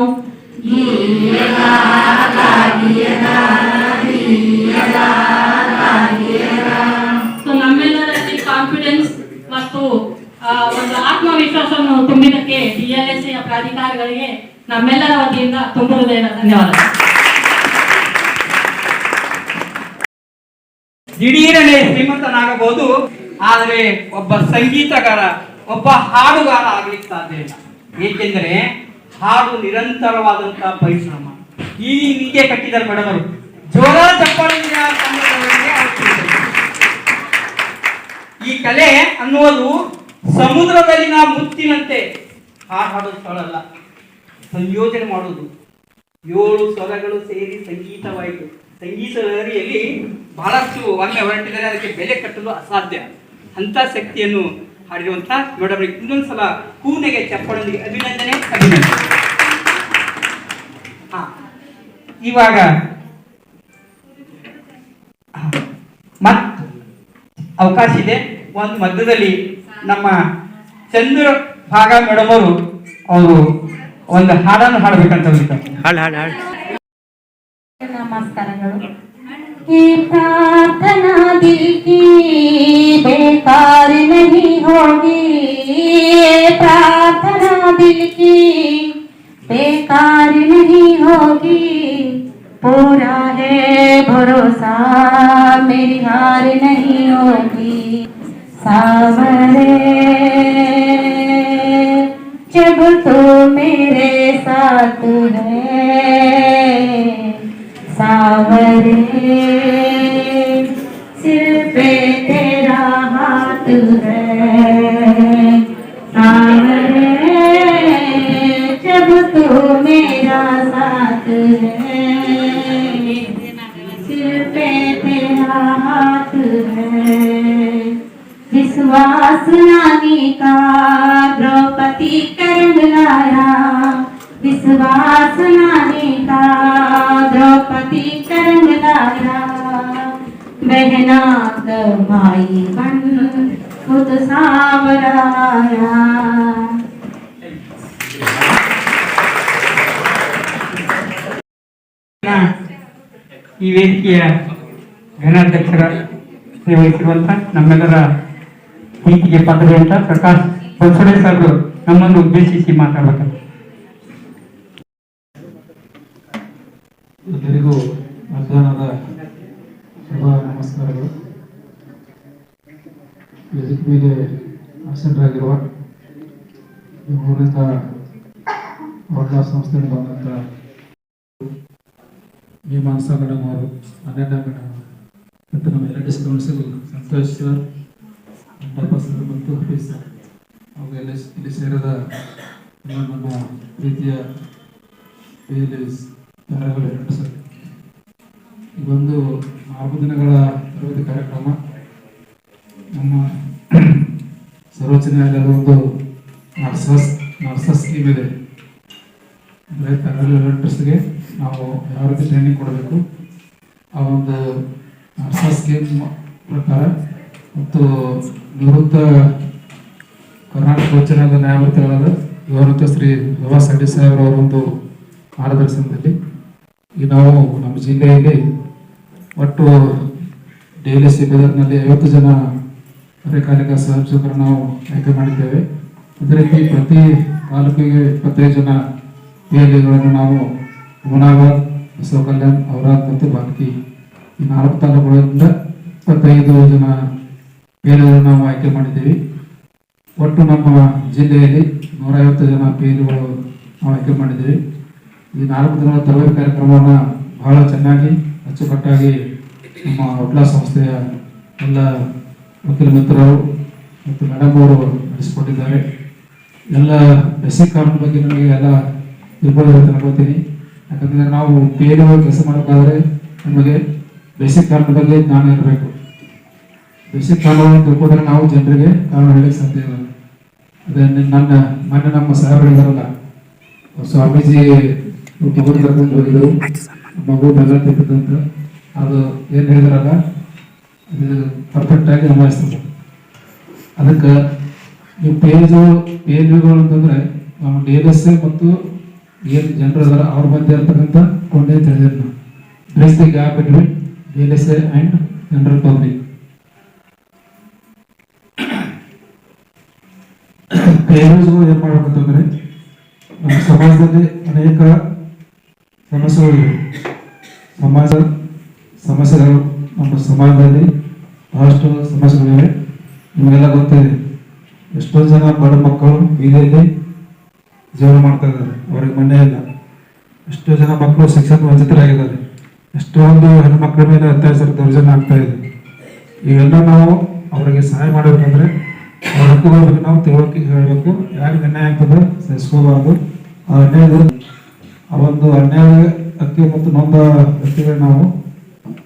Speaker 5: ನಮ್ಮೆಲ್ಲರಲ್ಲಿ ಕಾನ್ಫಿಡೆನ್ಸ್ ಮತ್ತು ಒಂದು ಆತ್ಮವಿಶ್ವಾಸವನ್ನು ತುಂಬಿದಕ್ಕೆ DLSA ಪ್ರಾಧಿಕಾರಿಗಳಿಗೆ ನಮ್ಮೆಲ್ಲರ ವತಿಯಿಂದ ತುಂಬ ಹೃದಯದ ಧನ್ಯವಾದ.
Speaker 1: ದಿಢೀರನೆ ಶ್ರೀಮಂತನಾಗಬಹುದು, ಆದರೆ ಒಬ್ಬ ಸಂಗೀತಗಾರ ಒಬ್ಬ ಹಾಡುಗಾರ ಆಗ್ಲಿಕ್ಕೆ ಸಾಧ್ಯ ಇಲ್ಲ. ಏಕೆಂದರೆ ಹಾಡು ನಿರಂತರವಾದಂತಹ ಪರಿಶ್ರಮ. ಈ ನೀತಿಗೆ ಕಟ್ಟಿದ್ದಾರೆ ಮೇಡಮ್ ಅವರು. ಜೋರ ಚಪ್ಪಾಳೆಯ ಈ ಕಲೆ ಅನ್ನುವುದು ಸಮುದ್ರದಲ್ಲಿನ ಮುತ್ತಿನಂತೆ ಹಾಡೋದು ಸ್ಥಳಲ್ಲ, ಸಂಯೋಜನೆ ಮಾಡೋದು. 7 ಸ್ವರಗಳು ಸೇರಿ ಸಂಗೀತವಾಯಿತು. ಸಂಗೀತ ಲಹರಿಯಲ್ಲಿ ಬಹಳಷ್ಟು ಒಮ್ಮೆ ಹೊರಟಿದ್ದಾರೆ, ಅದಕ್ಕೆ ಬೆಲೆ ಕಟ್ಟಲು ಅಸಾಧ್ಯ. ಅಂತ ಶಕ್ತಿಯನ್ನು ಹಾಡಿರುವಂತ ಮೇಡಮ್ ಇನ್ನೊಂದ್ಸಲ ಕೂನೆಗೆ ಚಪ್ಪಾಳೊಂದಿಗೆ ಅಭಿನಂದನೆ. ಇವಾಗ ಮತ್ ಅವಕಾಶ ಇದೆ. ಒಂದು ಮಧ್ಯದಲ್ಲಿ ನಮ್ಮ ಚಂದ್ರ ಭಾಗ ಮೇಡಮ್ ಅವರು ಒಂದು ಹಾಡನ್ನು ಹಾಡಬೇಕಂತ ಹೇಳ್ತಾರೆ.
Speaker 5: ನಮಸ್ಕಾರಗಳು. ये प्रार्थना दिल की बेकार नहीं होगी, ये प्रार्थना दिल की बेकार नहीं होगी, पूरा है भरोसा मेरी हार नहीं होगी. सावरे जब तो मेरे साथ है, सावरे सिर पे तेरा हाथ है, सावरे जब तू मेरा साथ है, सिर पे तेरा हाथ है. विश्वास नानी का द्रौपदी करंग लाया, विश्वास नानी का द्रौपदी करंग लाया, बहना माई बन खुद सावराया.
Speaker 1: ಈ ವೇದಿಕೆಯ ಘನಾಧ್ಯಕ್ಷರ ವಹಿಸಿರುವಂತ ನಮ್ಮೆಲ್ಲರ ಪ್ರೀತಿಗೆ ಪಾತ್ರರಂತ ಪ್ರಕಾಶ್ ಬನ್ಸೊಡೆ ಸರ್ ನಮ್ಮನ್ನು ಉದ್ದೇಶಿಸಿ ಮಾತಾಡಬೇಕು.
Speaker 7: ಎಲ್ಲರಿಗೂ ಮಧ್ಯಾಹ್ನದ ಶುಭ ನಮಸ್ಕಾರಗಳು. ವೇದಿಕೆ ಮೇಲೆ ಆಸೀನರಾಗಿರುವ ಊರಿನ ಹೊರಡಾ ಸಂಸ್ಥೆಯಿಂದ ಬಂದಂಥ ಮೀಮಾಂಸಾ ಮೇಡಮ್ ಅವರು, ಅನನ್ಯ ಮೇಡಮ್ ಮತ್ತು ನಮ್ಮ ಎಲ್ಲ ಕೌನ್ಸಿಲ್ ಸಂತೋಷ್ ಸರ್, ಮಂಟಪ ಸರ್ ಮತ್ತು ಹಫೀಸ್ ಸರ್ ಹಾಗೂ ಎಲ್ಲ ಇಲ್ಲಿ ಸೇರಿದ ನಮ್ಮ ಪ್ರೀತಿಯ ಪ್ಯಾರಾಗಳು ಸರ್. ಇದೊಂದು 4 ದಿನಗಳ ತರಬೇತಿ ಕಾರ್ಯಕ್ರಮ. ನಮ್ಮ ಸರ್ವೋಚ್ಚ ನ್ಯಾಯಾಲಯದ ಒಂದು ನರ್ಸಸ್ ಸ್ಕೀಮ್ ಇದೆ. ಎಲೆಕ್ಟ್ರಿಕ್ಸ್ಗೆ ನಾವು ಯಾವ ರೀತಿ ಟ್ರೈನಿಂಗ್ ಕೊಡಬೇಕು, ಆ ಒಂದು ಅರ್ಸಾ ಸ್ಕೀಮ್ ಪ್ರಕಾರ ಮತ್ತು ನಿವೃತ್ತ ಕರ್ನಾಟಕ ಉಚ್ಚ ನ್ಯಾಯಾಲಯದ ನ್ಯಾಯಮೂರ್ತಿಗಳಾದ ಗೌರವ ಶ್ರೀ ಲವಾ ಸಡ್ಡಿ ಸಾಹೇಬ್ರ ಅವರ ಒಂದು ಮಾರ್ಗದರ್ಶನದಲ್ಲಿ ಈಗ ನಾವು ನಮ್ಮ ಜಿಲ್ಲೆಯಲ್ಲಿ ಒಟ್ಟು ಡೈಲಿ ಸಿಬ್ಬಂದಿನಲ್ಲಿ 50 ಜನ ಕಾರ್ಯಕಾಲಿಕ ಸ್ವಯಂಸೇವಕರನ್ನು ನಾವು ಆಯ್ಕೆ ಮಾಡಿದ್ದೇವೆ. ಅದೇ ರೀತಿ ಪ್ರತಿ ತಾಲೂಕಿಗೆ 25 ಜನ PLAಗಳನ್ನು ನಾವು ಹುಮನಾಬಾದ್, ಬಸವ ಕಲ್ಯಾಣ, ಔರಾದ್ ಮತ್ತು ಬಾಲ್ಕಿ ಈ 4 ತಾಲೂಕುಗಳಿಂದ 25 ಜನ PLAಗಳನ್ನು ನಾವು ಆಯ್ಕೆ ಮಾಡಿದ್ದೀವಿ. ಒಟ್ಟು ನಮ್ಮ ಜಿಲ್ಲೆಯಲ್ಲಿ 150 ಜನ PLAಗಳು ನಾವು ಆಯ್ಕೆ ಮಾಡಿದ್ದೀವಿ. ಈ 4 ದಿನಗಳ ತರಬೇತಿ ಕಾರ್ಯಕ್ರಮವನ್ನು ಬಹಳ ಚೆನ್ನಾಗಿ ಅಚ್ಚುಕಟ್ಟಾಗಿ ನಮ್ಮ ಒಟ್ಲಾ ಸಂಸ್ಥೆಯ ಎಲ್ಲ ವಕೀಲ ಮಿತ್ರರು ಮತ್ತು ಮೇಡಮ್ ಅವರು ನಡೆಸಿಕೊಟ್ಟಿದ್ದಾರೆ. ಎಲ್ಲ ಬೇಸಿಕ್ ಕಾನೂನು ಬಗ್ಗೆ ನಮಗೆ ಎಲ್ಲ ತಿಳ್ಕೊಳ್ಳೋದು ಅನ್ಕೋತೀನಿ. ಯಾಕಂದರೆ ನಾವು PLA ಕೆಲಸ ಮಾಡಬೇಕಾದ್ರೆ ನಮಗೆ ಬೇಸಿಕ್ ಕಾನೂನು ಬಗ್ಗೆ ಜ್ಞಾನ ಇರಬೇಕು. ಬೇಸಿಕ್ ಕಾನೂನು ತಿಳ್ಕೊಂಡ್ರೆ ನಾವು ಜನರಿಗೆ ಕಾನೂನು ಹೇಳಕ್ಕೆ ಸಾಧ್ಯ ಇಲ್ಲ. ಅದೇ ಮೊನ್ನೆ ನಮ್ಮ ಸಾಹೇಬರಿದಾರಲ್ಲ, ಸ್ವಾಮೀಜಿ ಮಗು ಕರ್ಕೊಂಡು ಹೋಗಿದ್ರು, ಮಗು ಬೆಲ್ಲ ತಿಂತದಂತ, ಅದು ಏನು ಹೇಳಿದಾರಲ್ಲ ಅದು ಪರ್ಫೆಕ್ಟ್ ಆಗಿ ಅನ್ವಯಿಸ್ತದೆ. ಅದಕ್ಕೆ ನೀವು PLAಗಳು ಅಂತಂದ್ರೆ ನಾವು DLS ಮತ್ತು ಏನು ಜನರು ಅದರ ಅವ್ರ ಮಧ್ಯೆ ಇರ್ತಕ್ಕಂಥ ಕೊಂಡೆ ತಿಳಿದಿರಿ ನಾವು. Bridge the gap between DLS and general public. PLAಗಳು ಏನು ಮಾಡ್ಬೇಕಂತಂದ್ರೆ ನಮ್ಮ ಸಮಾಜದಲ್ಲಿ ಅನೇಕ ಸಮಸ್ಯೆಗಳಿವೆ. ಸಮಸ್ಯೆಗಳು ನಮ್ಮ ಸಮಾಜದಲ್ಲಿ ಬಹಳಷ್ಟು ಸಮಸ್ಯೆಗಳಿವೆ. ನಿಮಗೆಲ್ಲ ಗೊತ್ತಿದೆ, ಎಷ್ಟೋ ಜನ ಬಡ ಮಕ್ಕಳು ಬೀದಿಯಲ್ಲಿ ಜೀವನ ಮಾಡ್ತಾ ಇದ್ದಾರೆ, ಅವ್ರಿಗೆ ಮನೆ ಇಲ್ಲ. ಎಷ್ಟೋ ಜನ ಮಕ್ಕಳು ಶಿಕ್ಷಣ ವಂಚಿತರಾಗಿದ್ದಾರೆ. ಎಷ್ಟೊಂದು ಹೆಣ್ಮಕ್ಳ ಮೇಲೆ ಅತ್ಯಾಚಾರ ದೌರ್ಜನ್ಯ ಆಗ್ತಾ ಇದೆ. ಇವೆಲ್ಲ ನಾವು ಅವರಿಗೆ ಸಹಾಯ ಮಾಡಬೇಕಂದ್ರೆ ಅವ್ರ ಹಕ್ಕುಗಳ ಬಗ್ಗೆ ನಾವು ತಿಳುವಳಿಕೆ ಹೇಳಬೇಕು. ಯಾರಿಗೆ ಅನ್ಯಾಯ ಆಗ್ತದೆ ಸಹಿಸ್ಕೋಬಾರ್ದು. ಆ ಒಂದು ಅನ್ಯಾಯಕ್ಕೆ ಮತ್ತು ನೊಂದ ವ್ಯಕ್ತಿಗಳು ನಾವು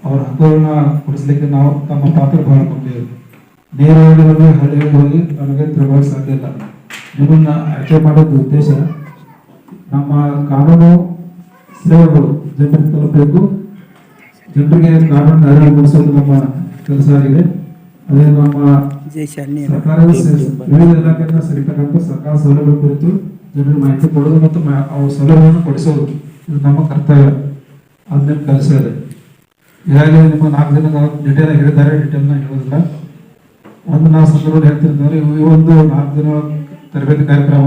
Speaker 7: ಅವರ ಹಕ್ಕುಗಳನ್ನ ಕೊಡಿಸ್ಲಿಕ್ಕೆ ನಾವು ತಮ್ಮ ಪಾತ್ರ ಬಹಳ ಕೊಟ್ಟಿದ್ದೇವೆ. ನೇರವಾಗಿ ಹಳ್ಳಿಗೆ ಹೋಗಿ ನಮಗೆ ತಿಳ್ಕೊಳ್ಳೋಕೆ ಸಾಧ್ಯ ಇಲ್ಲ. ನಿಮ್ಮನ್ನ ಆಯ್ಕೆ ಮಾಡೋದು ಉದ್ದೇಶ ನಮ್ಮ ಕಾನೂನು ಸೇವೆಗಳು ಜನರಿಗೆ ತಲುಪಬೇಕು, ಜನರಿಗೆ ಕಾನೂನು ಅರಿವು ಮೂಡಿಸೋದು ನಮ್ಮ ಕೆಲಸ ಆಗಿದೆ. ಅದೇ ನಮ್ಮ ಸರ್ಕಾರದ ವಿವಿಧ ಇಲಾಖೆಯಿಂದ ಸಿಗತಕ್ಕಂಥ ಸರ್ಕಾರ ಸೌಲಭ್ಯ ಕುರಿತು ಜನರಿಗೆ ಮಾಹಿತಿ ಕೊಡೋದು ಮತ್ತು ಅವು ಸೌಲಭ್ಯವನ್ನು ಕೊಡಿಸೋದು ಇದು ನಮ್ಮ ಕರ್ತವ್ಯ. ಅದನ್ನ ಕೆಲಸ ಇದೆ. ಈಗಾಗಲೇ ನಿಮ್ಮ 4 ಜನ ಡಿಟೇಲ್ ಆಗಿ ಹೇಳಿದ್ದಾರೆ, ಡಿಟೇಲ್ನ ಹೇಳೋದಿಲ್ಲ. ಒಂದು ನಾವು ಸಂದರ್ಭದಲ್ಲಿ ಹೇಳ್ತಿರ್ತಂದ್ರೆ ಈ ಒಂದು 4 ದಿನ ತರಬೇತಿ ಕಾರ್ಯಕ್ರಮ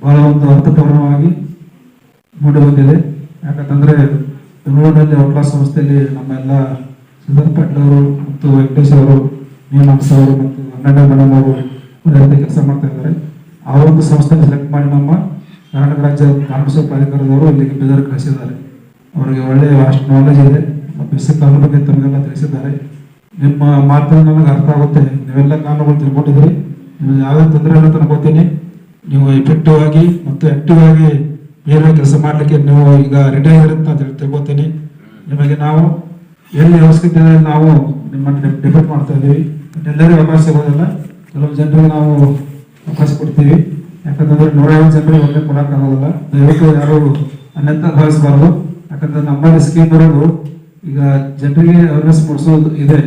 Speaker 7: ಬಹಳ ಒಂದು ಅರ್ಥಪೂರ್ಣವಾಗಿ ಮೂಡಿ ಬಂದಿದೆ. ಯಾಕಂತಂದ್ರೆ ಬೆಂಗಳೂರಿನಲ್ಲಿ ಒಟ್ಲಾ ಸಂಸ್ಥೆಯಲ್ಲಿ ನಮ್ಮೆಲ್ಲ ಸಿದ್ಧಾರ್ಥ ಪಾಟೀಲ್ ಅವರು ಮತ್ತು ವೆಂಕಟೇಶ್ ಅವರು, ನೀನಾಂಶ ಅವರು ಮತ್ತು ಅಣ್ಣಣ್ಣ ಮೇಡಮ್ ಅವರು ಕೆಲಸ ಮಾಡ್ತಾ ಇದ್ದಾರೆ. ಆ ಒಂದು ಸಂಸ್ಥೆಯನ್ನು ಸೆಲೆಕ್ಟ್ ಮಾಡಿ ನಮ್ಮ ಕರ್ನಾಟಕ ರಾಜ್ಯ ಕಾನೂನು ಪ್ರಾಧಿಕಾರದವರು ಇಲ್ಲಿಗೆ ಬೀದರ್ ಕಳಿಸಿದ್ದಾರೆ. ಅವರಿಗೆ ಒಳ್ಳೆಯ ಅಷ್ಟು ನಾಲೆಜ್ ಇದೆ. ಬೇಸಿಕ್ ಕಾನೂನು ಬಗ್ಗೆ ತಮಗೆಲ್ಲ ತಿಳಿಸಿದ್ದಾರೆ. ನಿಮ್ಮ ಮಾತನ್ನು ನನಗೆ ಅರ್ಥ ಆಗುತ್ತೆ. ನೀವೆಲ್ಲ ಕಾನೂನುಗಳು ತಿಳ್ಕೊಂಡಿದ್ದೀರಿ. ನಿಮಗೆ ಯಾವುದೇ ತೊಂದರೆ ಇಲ್ಲ ಅಂತ ಅನ್ಕೋತೀನಿ. ನೀವು ಎಫೆಕ್ಟಿವ್ ಆಗಿ ಮತ್ತು ಆಕ್ಟಿವ್ ಆಗಿ ಏನು ಕೆಲಸ ಮಾಡಲಿಕ್ಕೆ ನೀವು ಈಗ ರೆಡಿ ಆಗಿರುತ್ತೆ ಅಂತ ತಿಳ್ಕೊತೀನಿ. ನಿಮಗೆ ನಾವು ಎಲ್ಲಿ ಅವಶ್ಯಕತೆ ನಾವು ನಿಮ್ಮನ್ನು ಡಿಪೆಂಡ್ ಮಾಡ್ತಾ ಇದ್ದೀವಿ. ಬಟ್ ಎಲ್ಲರಿಗೂ ಅವಕಾಶ ಸಿಗೋದಿಲ್ಲ. ಕೆಲವು ಜನರಿಗೆ ನಾವು ಅವಕಾಶ ಕೊಡ್ತೀವಿ. ಯಾಕಂತಂದ್ರೆ 150 ಜನರಿಗೆ ಒಳ್ಳೆ ಕೊಡೋಕ್ಕಾಗೋದಿಲ್ಲ. ದಯವಿಟ್ಟು ಯಾರು ಅನ್ಯತಾ ಭಾವಿಸಬಾರ್ದು. ಯಾಕಂದ್ರೆ ನಮ್ಮಲ್ಲಿ ಸ್ಕೀಮ್ ಇರೋದು ಈಗ ಜನರಿಗೆ ಅವೇರ್ನೆಸ್ ಮೂಡಿಸೋದು ಇದೆ.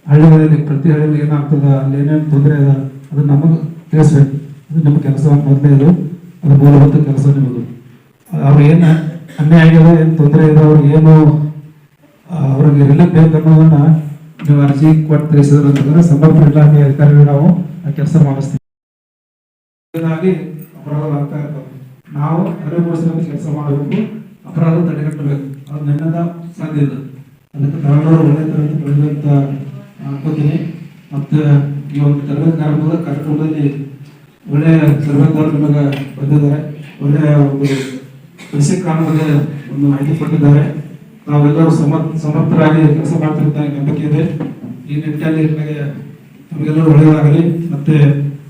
Speaker 7: ಹಳ್ಳಿಗಳಲ್ಲಿ ಪ್ರತಿ ಹಳ್ಳಿಯಲ್ಲಿ ಏನಾಗ್ತದ, ಅಲ್ಲಿ ಏನೇನು ತೊಂದರೆ ಇದೆ ಅದನ್ನ ನಮಗೆ ತಿಳಿಸ್ಬೇಕು. ಅದು ನಿಮ್ಮ ಕೆಲಸ ಮೊದಲನೇದು, ಅದು ಮೂಲಭೂತ ಕೆಲಸ ನಿಮ್ಮದು. ಅವ್ರು ಏನು ಅನ್ಯಾಯ ಆಗಿದೆ, ಏನು ತೊಂದರೆ ಇದೆ, ಅವ್ರಿಗೆ ಏನು ಅವ್ರಿಗೆ ರಿಲೀಫ್ ಬೇಕು ಅನ್ನೋದನ್ನ ನೀವು ಅರ್ಜಿ ಕೊಟ್ಟು ತಿಳಿಸಿದ್ರೆ ಅಂತಂದ್ರೆ ಸಮರ್ಪಕ ಇಲಾಖೆ ಅಧಿಕಾರಿಗಳು ನಾವು ಆ ಕೆಲಸ ಮಾಡಿಸ್ತೀವಿ. ಹೀಗಾಗಿ ಅಪರಾಧ ಆಗ್ತಾ ಇರ್ತವೆ. ನಾವು ಅರಿವು ಮೂಡಿಸೋಕೆ ಕೆಲಸ ಮಾಡಬೇಕು, ಅಪರಾಧ ತಡೆಗಟ್ಟಬೇಕು. ಅದು ನನ್ನಿಂದ ಸಾಧ್ಯ ಇದೆ. ಅದಕ್ಕೆ ತಾವೆಲ್ಲರೂ ಒಳ್ಳೆ ತರಬೇತಿ ಪಡೆದು ಅಂತ ಅನ್ಕೋತೀನಿ. ಮತ್ತು ಈ ಒಂದು ತರಬೇತಿ ಕಾರ್ಯಕ್ರಮದಲ್ಲಿ ಒಳ್ಳೆಯ ತರಬೇತಿದಾರರು ನಿಮಗೆ ಬಂದಿದ್ದಾರೆ. ಒಳ್ಳೆಯ ಒಂದು ಬೇಸಿಕ್ ಕಾನೂನು ಬಗ್ಗೆ ಒಂದು ಮಾಹಿತಿ ಕೊಟ್ಟಿದ್ದಾರೆ. ನಾವೆಲ್ಲರೂ ಸಮರ್ಥರಾಗಿ ಕೆಲಸ ಮಾಡ್ತಿರ್ತ ನಂಬಿಕೆ ಇದೆ. ಈ ನಿಟ್ಟಿನಲ್ಲಿ ನಮಗೆಲ್ಲರೂ ಒಳ್ಳೆಯದಾಗಲಿ. ಮತ್ತೆ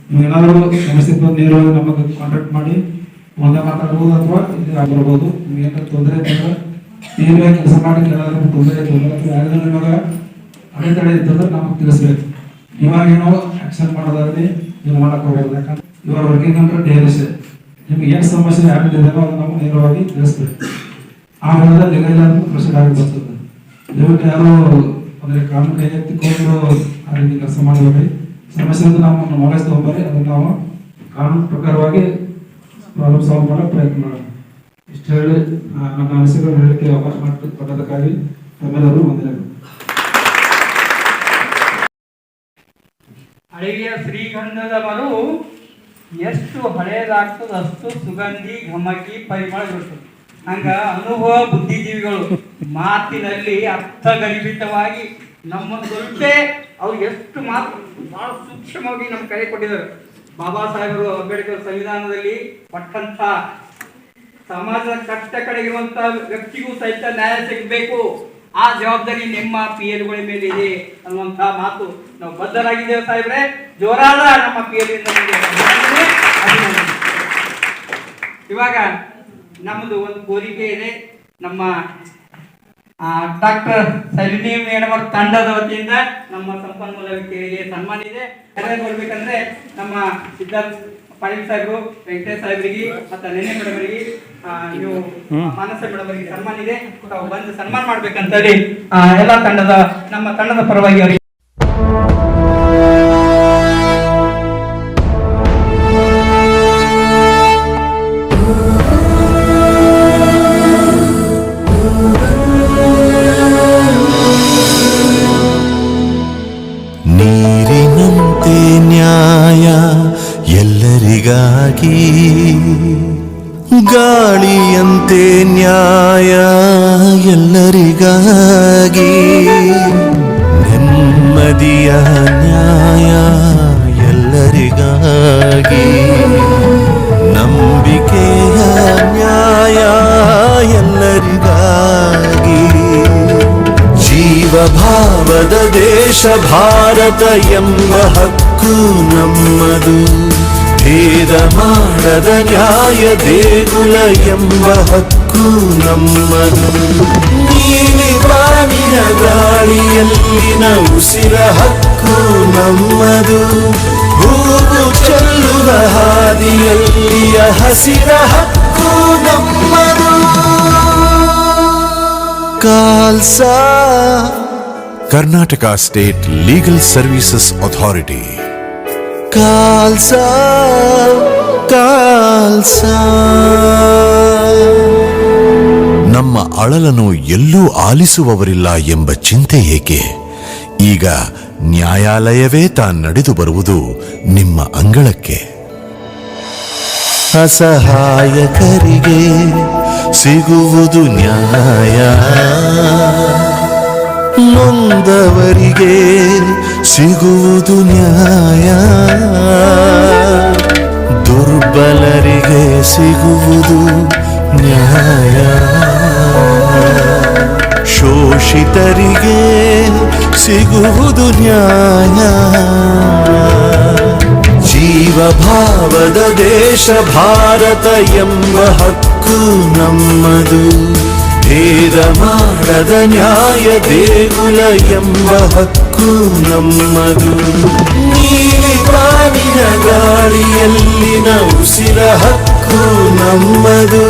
Speaker 7: ನೀವೇನಾದರೂ ಸಮಸ್ಯೆ ನೇರವಾಗಿ ನಮಗೆ ಕಾಂಟ್ಯಾಕ್ಟ್ ಮಾಡಿ ಒಂದೇ ಮಾತಾಡ್ಬೋದು ಅಥವಾ ಇಲ್ಲಿ ಬರ್ಬೋದು. ನಿಮ್ಗೆ ಏನಾದ್ರು ತೊಂದರೆ ಇತ್ತಂದ್ರೆ ತೀವ್ರವಾಗಿ ಕೆಲಸ ಮಾಡಿ ಏನಾದರೂ ತೊಂದರೆ ಇತ್ತು ಯಾರಾದ್ರೂ ನಿಮಗೆ ಅಡೆತಡೆ ಇತ್ತಂದ್ರೆ ನಮಗೆ ತಿಳಿಸ್ಬೇಕು. ಇವಾಗೇನೋ ಆಕ್ಷನ್ ಮಾಡೋದಾದ್ರೆ ನೀವು ಮಾಡಕ್ ಹೋಗ್ಬೋದು. ಯಾಕಂದ್ರೆ ಇವಾಗ ವರ್ಕಿಂಗ್ ಅಂದ್ರೆ DLS ನಿಮ್ಗೆ ಏನು ಸಮಸ್ಯೆ ಯಾರಿದೆ ಅದನ್ನು ನಾವು ನೇರವಾಗಿ ತಿಳಿಸ್ಬೇಕು. ಆಮೇಲೆ ನಿಗದಿತ ಪ್ರೊಸೀಡ್ ಆಗಿ ಬರ್ತದೆ. ದಯವಿಟ್ಟು ಯಾರು ಅಂದರೆ ಕಾನೂನು ಕೈ ಎತ್ತಿಕೊಂಡು ಆ ರೀತಿ ಕೆಲಸ ಮಾಡಬೇಡಿ. ಸಮಸ್ಯೆ ಅಂತ ನಾವು ನಾಲೆಜ್ ತಗೊಂಬರಿ, ಅದನ್ನು ನಾವು ಕಾನೂನು ಪ್ರಕಾರವಾಗಿ ಪ್ರಾಬ್ಲಮ್ ಸಾಲ್ವ್ ಮಾಡೋ ಪ್ರಯತ್ನ ಮಾಡೋಣ. ಇಷ್ಟು ಹೇಳಿ ನನ್ನ ಅನಿಸಿಕೆಗಳನ್ನು ಹೇಳಲಿಕ್ಕೆ ಅವಕಾಶ ಮಾಡಿಕೊಟ್ಟದಕ್ಕಾಗಿ ತಮ್ಮೆಲ್ಲರೂ ವಂದನೆಗಳು.
Speaker 1: ಹಳೆಯ ಶ್ರೀಗಂಧದ ಮರು ಎಷ್ಟು ಹಳೆಯದಾಗ್ತದ ಅಷ್ಟು ಸುಗಂಧಿ ಘಮಕಿ ಪರಿಮಳ ಇರ್ತದೆ. ಹಂಗ ಅನುಭವ ಬುದ್ಧಿಜೀವಿಗಳು ಮಾತಿನಲ್ಲಿ ಅರ್ಥಗರ್ಭಿತವಾಗಿ ನಮ್ಮ ಸ್ವಲ್ಪ ಅವ್ರು ಎಷ್ಟು ಮಾತು ಬಹಳ ಸೂಕ್ಷ್ಮವಾಗಿ ನಮ್ಮ ಕರೆ ಕೊಟ್ಟಿದ್ದಾರೆ. ಬಾಬಾ ಸಾಹೇಬರು ಅಂಬೇಡ್ಕರ್ ಸಂವಿಧಾನದಲ್ಲಿ ಕೊಟ್ಟಂತ ಸಮಾಜದ ಕಷ್ಟ ಕಡೆಗಿರುವಂತ ವ್ಯಕ್ತಿಗೂ ಸಹಿತ ನ್ಯಾಯ ಸಿಗಬೇಕು, ಆ ಜವಾಬ್ದಾರಿ ನಿಮ್ಮ PLಗಳ ಮೇಲೆ ಇದೆ ಅನ್ನುವಂತ ಮಾತು ನಾವು ಬದ್ಧರಾಗಿದ್ದೇವೆ ಸಾಹೇಬ್ರೆ. ಜೋರಾದ ನಮ್ಮ PL ಇವಾಗ ನಮ್ಮದು ಒಂದು ಕೋರಿಕೆ ಇದೆ. ನಮ್ಮ ಡಾಕ್ಟರ್ ಸಲಿನಿ ಮೇಡಮ್ ಅವರ ತಂಡದ ವತಿಯಿಂದ ನಮ್ಮ ಸಂಪನ್ಮೂಲ ವ್ಯಕ್ತಿಗಳಿಗೆ ಸನ್ಮಾನ ಇದೆ. ಕೊಡ್ಬೇಕಂದ್ರೆ ನಮ್ಮ ಸಿದ್ಧಾರ್ಥ ಪಾಟೀಲ್ ಸಾಹೇಬರು, ವೆಂಕಟೇಶ್ ಸಾಹೇಬರಿಗೆ ಮತ್ತು ನೆನೆ ಮೇಡಮ್ ಅವರಿಗೆ, ನೀವು ಮಾನಸ ಮೇಡಮ್ ಅವರಿಗೆ ಸನ್ಮಾನ ಇದೆ. ತಾವು ಬಂದು ಸನ್ಮಾನ ಮಾಡ್ಬೇಕಂತ ಹೇಳಿ ಎಲ್ಲ ನಮ್ಮ ತಂಡದ ಪರವಾಗಿ ಅವರಿಗೆ
Speaker 3: ನೀರಿನಂತೆ ನ್ಯಾಯ ಎಲ್ಲರಿಗಾಗಿ, ಗಾಳಿಯಂತೆ ನ್ಯಾಯ ಎಲ್ಲರಿಗಾಗಿ, ನೆಮ್ಮದಿಯ ನ್ಯಾಯ ಎಲ್ಲರಿಗಾಗಿ, ನಂಬಿಕೆಯ ನ್ಯಾಯ ಎಲ್ಲರಿಗಾಗಿ, ಜೀವಭಾವದ ದೇಶ ಭಾರತ ಎಂಬ ಹಕ್ಕು ನಮ್ಮದು, ಭೇದ ಮಾಡದ ನ್ಯಾಯ ದೇಗುಲ ಎಂಬ ಹಕ್ಕು ನಮ್ಮದು, ನೀಲಿ ಬಾನಿನ ಗಾಳಿಯಲ್ಲಿನ ಉಸಿರ ಹಕ್ಕು ನಮ್ಮದು, ಹೂವು ಚೆಲ್ಲುವ ಹಾದಿಯಲ್ಲಿಯ ಹಸಿರ ಹಕ್ಕು ನಮ್ಮದು. KALSA Karnataka state legal services authority. KALSA KALSA ನಮ್ಮ ಅಳಲನ್ನು ಎಲ್ಲೂ ಆಲಿಸುವವರಿಲ್ಲ ಎಂಬ ಚಿಂತೆ ಏಕೆ? ಈಗ ನ್ಯಾಯಾಲಯವೇ ನಡೆದು ಬರುವುದು ನಿಮ್ಮ ಅಂಗಳಕ್ಕೆ. ಅಸಹಾಯಕರಿಗೆ ಸಿಗುವುದು ನ್ಯಾಯ, ನೊಂದವರಿಗೆ ಸಿಗುವುದು ನ್ಯಾಯ, ದುರ್ಬಲರಿಗೆ ಸಿಗುವುದು ನ್ಯಾಯ, ಶೋಷಿತರಿಗೆ ಸಿಗುವುದು ನ್ಯಾಯ. ಜೀವಭಾವದ ದೇಶ ಭಾರತ ಎಂಬ ಹಕ್ಕು ನಮ್ಮದು, ಭೇದ ಮಾಡದ ನ್ಯಾಯ ದೇಗುಲ ಎಂಬ ಹಕ್ಕು ನಮ್ಮದು, ನೀಲಿ ಬಾನಿನ ಗಾಳಿಯಲ್ಲಿನ ಉಸಿರ ಹಕ್ಕು ನಮ್ಮದು,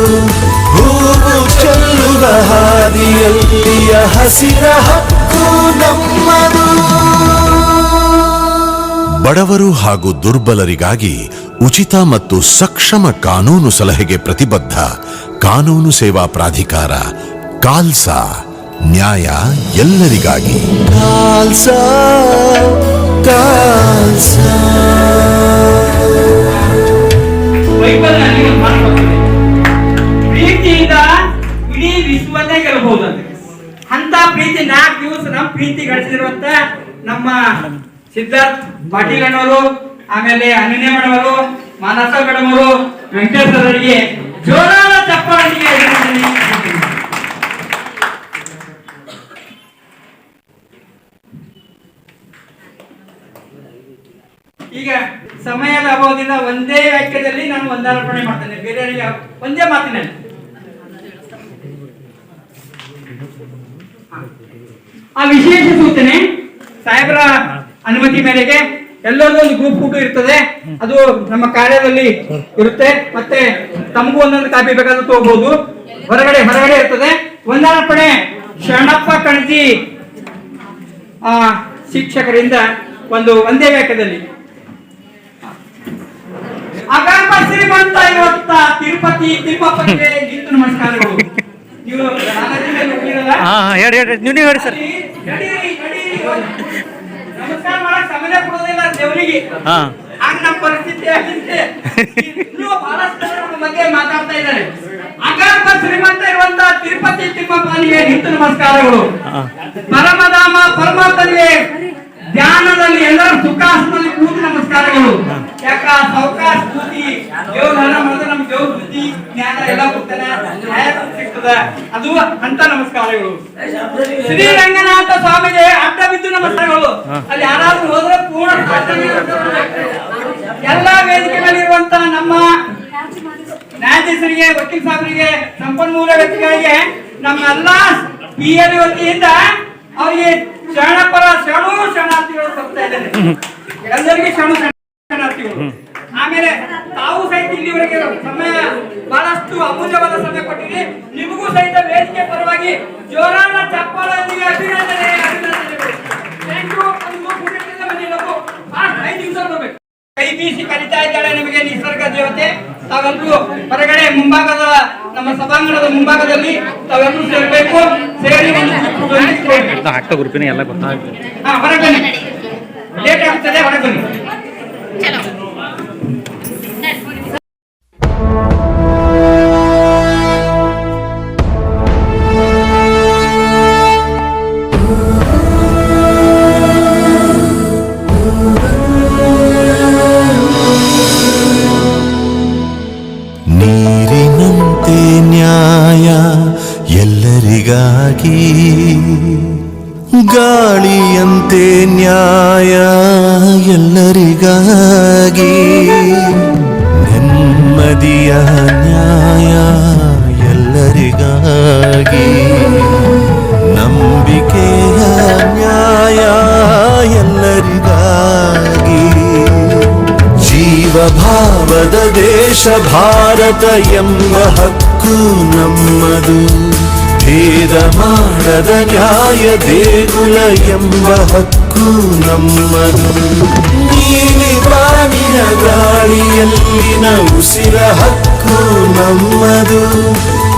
Speaker 3: ಹೂವು ಚೆಲ್ಲುವ ಹಾದಿಯಲ್ಲಿಯ ಹಸಿರ ಹಕ್ಕು ನಮ್ಮದು. ಬಡವರು ಹಾಗೂ ದುರ್ಬಲರಿಗಾಗಿ ಉಚಿತ ಮತ್ತು ಸಕ್ಷಮ ಕಾನೂನು ಸಲಹೆಗೆ ಪ್ರತಿಬದ್ಧ ಕಾನೂನು ಸೇವಾ ಪ್ರಾಧಿಕಾರ ಕಾಲ್ಸಾ, ನ್ಯಾಯ ಎಲ್ಲರಿಗಾಗಿ. ಕಾಲ್ಸಾ ಕಾಲ್ಸಾ.
Speaker 1: ಬೈಬಲ್ನಲ್ಲಿ ಒಂದು ಮಾತು ಬರ್ತದೆ, ಪ್ರೀತಿಯಿಂದ ಇಡೀ ವಿಶ್ವನೇ ಗೆಲ್ಲಬಹುದಂತೆ. ಅಂತ ಪ್ರೀತಿ 4 ದಿವಸ ನಮ್ಮ ಪ್ರೀತಿ ಗಳಿಸಿರುವಂತ ನಮ್ಮ ಸಿದ್ಧಾರ್ಥ ಪಾಟೀಲ್ ಅಣ್ಣವರು, ಆಮೇಲೆ ಅನನ್ಯ ಮೇಡಮ್ ಅವರು, ಮಾನಸ ಮೇಡಮ್ ಅವರು, ವೆಂಕಟೇಶ್ ಅವರಿಗೆ ಜೋರಾದ ಚಪ್ಪಾಳೆಗೆ ಈಗ ಸಮಯದ ಅಭಾವದಿಂದ ಒಂದೇ ವಾಕ್ಯದಲ್ಲಿ ನಾನು ವಂದಾರ್ಪಣೆ ಮಾಡ್ತೇನೆ, ಬೇರೆ ಒಂದೇ ಮಾತಿನಲ್ಲಿ. ಆ ವಿಶೇಷ ಸೂಚನೆ ಸಾಹೇಬರ ಅನುಮತಿ ಮೇರೆಗೆ ಎಲ್ಲರಿಗೂ ಒಂದು ಗ್ರೂಪ್ ಫೋಟೋ ಇರ್ತದೆ, ಅದು ನಮ್ಮ ಕಾರ್ಯದಲ್ಲಿ ಇರುತ್ತೆ. ಮತ್ತೆ ತಮಗೂ ಒಂದೊಂದು ಕಾಪಿ ಬೇಕಾದ್ರೂ ತಗೋಬಹುದು. ಹೊರಗಡೆ ಇರ್ತದೆ. ವಂದನಾರ್ಪಣೆ ಶರಣಪ್ಪ ಕಣಜಿ ಶಿಕ್ಷಕರಿಂದ ಒಂದು ಒಂದೇ ವಾಕ್ಯದಲ್ಲಿ. ಅಗರ್ಭ ಶ್ರೀಮಂತ ಇವತ್ತ ತಿರುಪತಿ ತಿಮ್ಮಪ್ಪನಿಗೆ ನಿಂತು ನಮಸ್ಕಾರಗಳು. ನೀವು
Speaker 6: ಹೇಳಿ ನೀವು ಹೇಳಿ ಸರ್.
Speaker 1: ನಮಸ್ಕಾರ ಮಾಡಕ್ ಸಮಯ ಕೊಡೋದಿಲ್ಲ ದೇವರಿಗೆ. ಆಗ ನಮ್ಮ ಪರಿಸ್ಥಿತಿ ಇನ್ನೂ ಬಹಳಷ್ಟು ಜನ ನಮ್ಮ ಬಗ್ಗೆ ಮಾತಾಡ್ತಾ ಇದ್ದಾರೆ. ಅಗರ್ಭ ಶ್ರೀಮಂತ ಇರುವಂತ ತಿರುಪತಿ ತಿಮ್ಮಪ್ಪನಿಗೆ ನಿಂತು ನಮಸ್ಕಾರಗಳು. ಪರಮಧಾಮ ಪರಮಾತ್ಮನಿಗೆ ಧ್ಯಾನದಲ್ಲಿ ಎಲ್ಲರೂ ಸುಖಾಸನದಲ್ಲಿ ಕೂತು ನಮಸ್ಕಾರಗಳು. ಯಾಕ ಸಾವಕಾಶ ಕೂತಿ ದೇವ್ರ ಮಾಡಿದ್ರೆ ನಮ್ಗೆ ದೇವ್ರ ಬುದ್ಧಿ ಜ್ಞಾನ ಎಲ್ಲ ಕೊಡ್ತಾನೆ, ನ್ಯಾಯ ಸಿಗ್ತದ. ಅದು ಅಂತ ನಮಸ್ಕಾರಗಳು. ಶ್ರೀರಂಗನಾಥ ಸ್ವಾಮಿಗೆ ಅಡ್ಡ ಬಿದ್ದು ನಮಸ್ಕಾರಗಳು. ಅಲ್ಲಿ ಯಾರಾದ್ರೂ ಹೋದ್ರೆ ಪೂರ್ಣ ಎಲ್ಲಾ ವೇದಿಕೆಗಳಿರುವಂತ ನಮ್ಮ ನ್ಯಾಯಾಧೀಶರಿಗೆ, ವಕೀಲ್ ಸಾಹೇಬರಿಗೆ, ಸಂಪನ್ಮೂಲ ವ್ಯಕ್ತಿಗಳಿಗೆ ನಮ್ಮ ಎಲ್ಲಾ PL ವತಿಯಿಂದ ಅವರಿಗೆ ಶರಣಾರ್ಥಿಗಳು ಬರ್ತಾ ಇದ್ದಾರೆ. ಎಲ್ಲರಿಗೆ ಶರಣಾರ್ಥಿಗಳು. ಆಮೇಲೆ ತಾವು ಸಹಿತ ಇಲ್ಲಿವರೆಗೆ ಸಮಯ ಬಹಳಷ್ಟು ಅಮೂಲ್ಯವಾದ ಸಮಯ ಕೊಟ್ಟಿರಿ. ನಿಮಗೂ ಸಹಿತ ವೇದಿಕೆ ಪರವಾಗಿ ಜೋರಾದ ಚಪ್ಪಾಳೆಯೊಂದಿಗೆ ಅಭಿನಂದನೆ. Thank you. 5 ನಿಮಿಷ ಬರ್ಬೇಕು. ಕೈ ಬೀಸಿ ಕಲಿತಾ ಇದ್ದಾಳೆ ನಿಮಗೆ ನಿಸರ್ಗ ದೇವತೆ. ತಾವೆಲ್ಲರೂ ಹೊರಗಡೆ ಮುಂಭಾಗದ ನಮ್ಮ ಸಭಾಂಗಣದ ಮುಂಭಾಗದಲ್ಲಿ ತಾವೆಲ್ಲರೂ ಸೇರಬೇಕು. ಸೇರಿ
Speaker 6: ಅಕ್ಕ ಗ್ರೂಪಿನ ಎಲ್ಲ ಗೊತ್ತಾಗ್ತದೆ.
Speaker 1: ಹೊರಗೆ ಬನ್ನಿ, ಲೇಟ್ ಆಗ್ತದೆ, ಹೊರಗೆ ಬನ್ನಿ.
Speaker 3: ನೀರಿನಂತೆ ನ್ಯಾಯ ಎಲ್ಲರಿಗಾಗಿ, ಗಾಳಿಯಂತೆ ನ್ಯಾಯ ಎಲ್ಲರಿಗಾಗಿ, ನೆಮ್ಮದಿಯ ನ್ಯಾಯ ಎಲ್ಲರಿಗಾಗಿ, ನಂಬಿಕೆಯ ನ್ಯಾಯ ಎಲ್ಲರಿಗಾಗಿ, ಜೀವಭಾವದ ದೇಶ ಭಾರತ ಎಂಬ ಹಕ್ಕು ನಮ್ಮದು, ಭೇದ ಮಾಡದ ನ್ಯಾಯ ದೇಗುಲ ಎಂಬ ಹಕ್ಕು ನಮ್ಮದು, ನೀಲಿ ಬಾನಿನ ಗಾಳಿಯಲ್ಲಿನ ಉಸಿರ ಹಕ್ಕು ನಮ್ಮದು,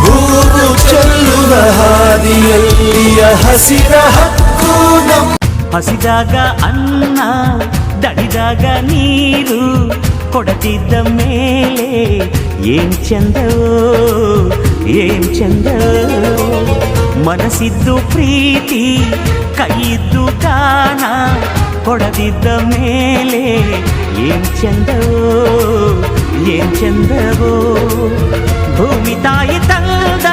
Speaker 3: ಹೂವು ಚೆಲ್ಲುವ ಹಾದಿಯಲ್ಲಿಯ ಹಸಿರ ಹಕ್ಕು ನಮ್ಮ.
Speaker 8: ಹಸಿದಾಗ ಅನ್ನ, ದಡಿದಾಗ ನೀರು ಕೊಡದಿದ್ದ ಮೇಲೆ ಏನ್ ಚಂದವೋ ಏನ್ ಚಂದವೋ, ಮನಸ್ಸಿದ್ದು ಪ್ರೀತಿ ಕೈಯಿದ್ದು ದಾನ ಕೊಡದಿದ್ದ ಮೇಲೆ ಏನ್ ಚಂದವೋ ಏನ್ ಚಂದವೋ, ಭೂಮಿ ತಾಯಿ ತಂದ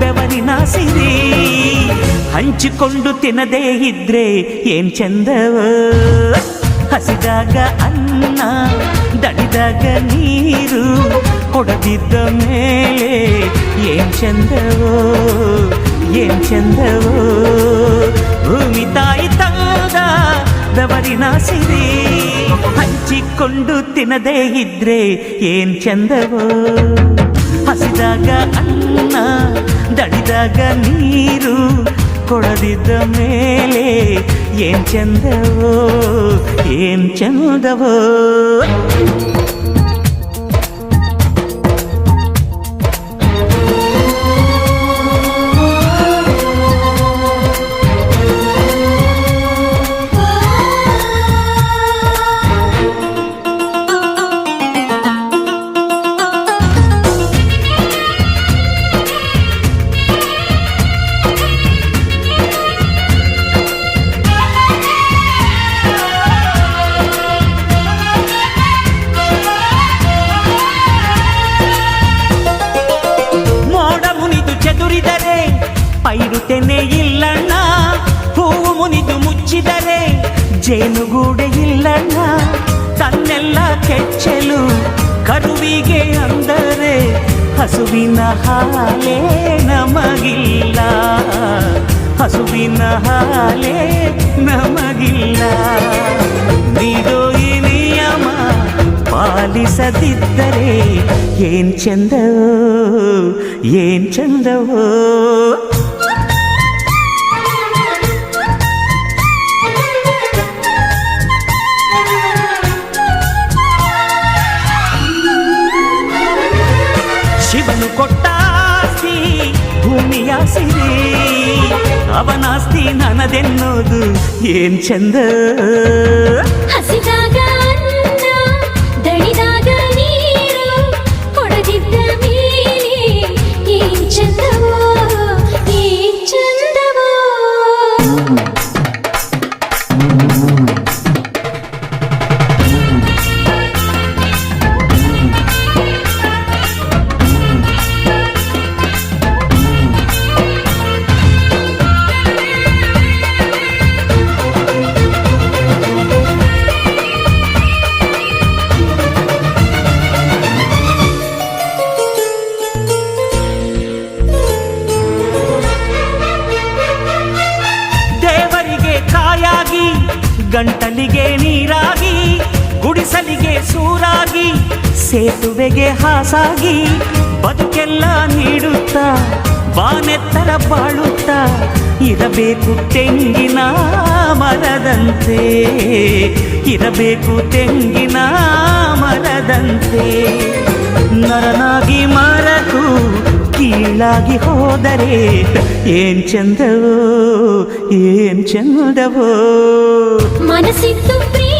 Speaker 8: ಬೆವರಿನ ಸಿರಿ ಹಂಚಿಕೊಂಡು ತಿನ್ನದೇ ಇದ್ರೆ ಏನ್ ಚಂದವೋ, ಹಸಿದಾಗ ಅನ್ನ ದಡಿದಾಗ ನೀರು ಕೊಡದಿದ್ದ ಮೇಲೆ ಏನ್ ಚಂದವೋ ಏನ್ ಚಂದವೋ, ಭೂಮಿ ತಾಯಿ ತಂದ ಬೆವರಿನ ಸಿರಿ ಹಂಚಿಕೊಂಡು ತಿನ್ನದೇ ಇದ್ರೆ ಏನ್ ಚಂದವೋ, ಹಸಿದಾಗ ಅನ್ನ ದಡಿದಾಗ ನೀರು ಕೊಡದಿದ್ದ ಮೇಲೆ ಏನ್ ಚಂದವೋ ಏನ್ ಚಂದವೋ. ಪೈರುತೆನೆ ಇಲ್ಲಣ್ಣ, ಹೂವು ಮುನಿದು ಮುಚ್ಚಿದರೆ ಜೇನುಗೂಡೆ ಇಲ್ಲಣ್ಣ, ತನ್ನೆಲ್ಲ ಕೆಚ್ಚಲು ಕರುವಿಗೆ ಅಂದರೆ ಹಸುವಿನ ಹಾಲೇ ನಮಗಿಲ್ಲ, ಹಸುವಿನ ಹಾಲೇ ನಮಗಿಲ್ಲ, ನೀಡೋ ಅನಿಸದಿದ್ದರೆ ಏನ್ ಚಂದವೋ ಏನ್ ಚಂದವೋ. ಶಿವನು ಕೊಟ್ಟಾಸ್ತಿ ಭೂಮಿಯ ಸಿರಿ, ಅವನಾಸ್ತಿ ನನ್ನದೆನ್ನೋದು ಏನ್ ಚಂದ.
Speaker 2: ಹಸಿದಾಗ ಅನ್ನ, ದಣಿದಾಗ ನೀರು, ಹೊಡೆದಿದ್ದ ಮೇಲೆ ಏನ್ ಚಂದವೋ ಏನ್ ಚಂದವೋ.
Speaker 8: ದೇವರಿಗೆ ಕಾಯಾಗಿ, ಗಂಟಲಿಗೆ ನೀರಾಗಿ, ಗುಡಿಸಲಿಗೆ ಸೂರಾಗಿ, ಸೇತುವೆಗೆ ಹಾಸಾಗಿ, ಬದುಕೆಲ್ಲ ನೀಡುತ್ತಾ ಬಾನೆತ್ತರ ಬಾಳುತ್ತಾ ಇರಬೇಕು ತೆಂಗಿನ ಮರದಂತೆ, ಇರಬೇಕು ತೆಂಗಿನ ಮರದಂತೆ. ನರನಾಗಿ ಮರತು ಕೀಳಾಗಿ ಹೋದರೆ ಏನ್ ಚಂದವೋ ಏನ್ ಚಂದವೋ.
Speaker 2: ಮನಸ್ಸಿತ್ತು ಪ್ರಿಯ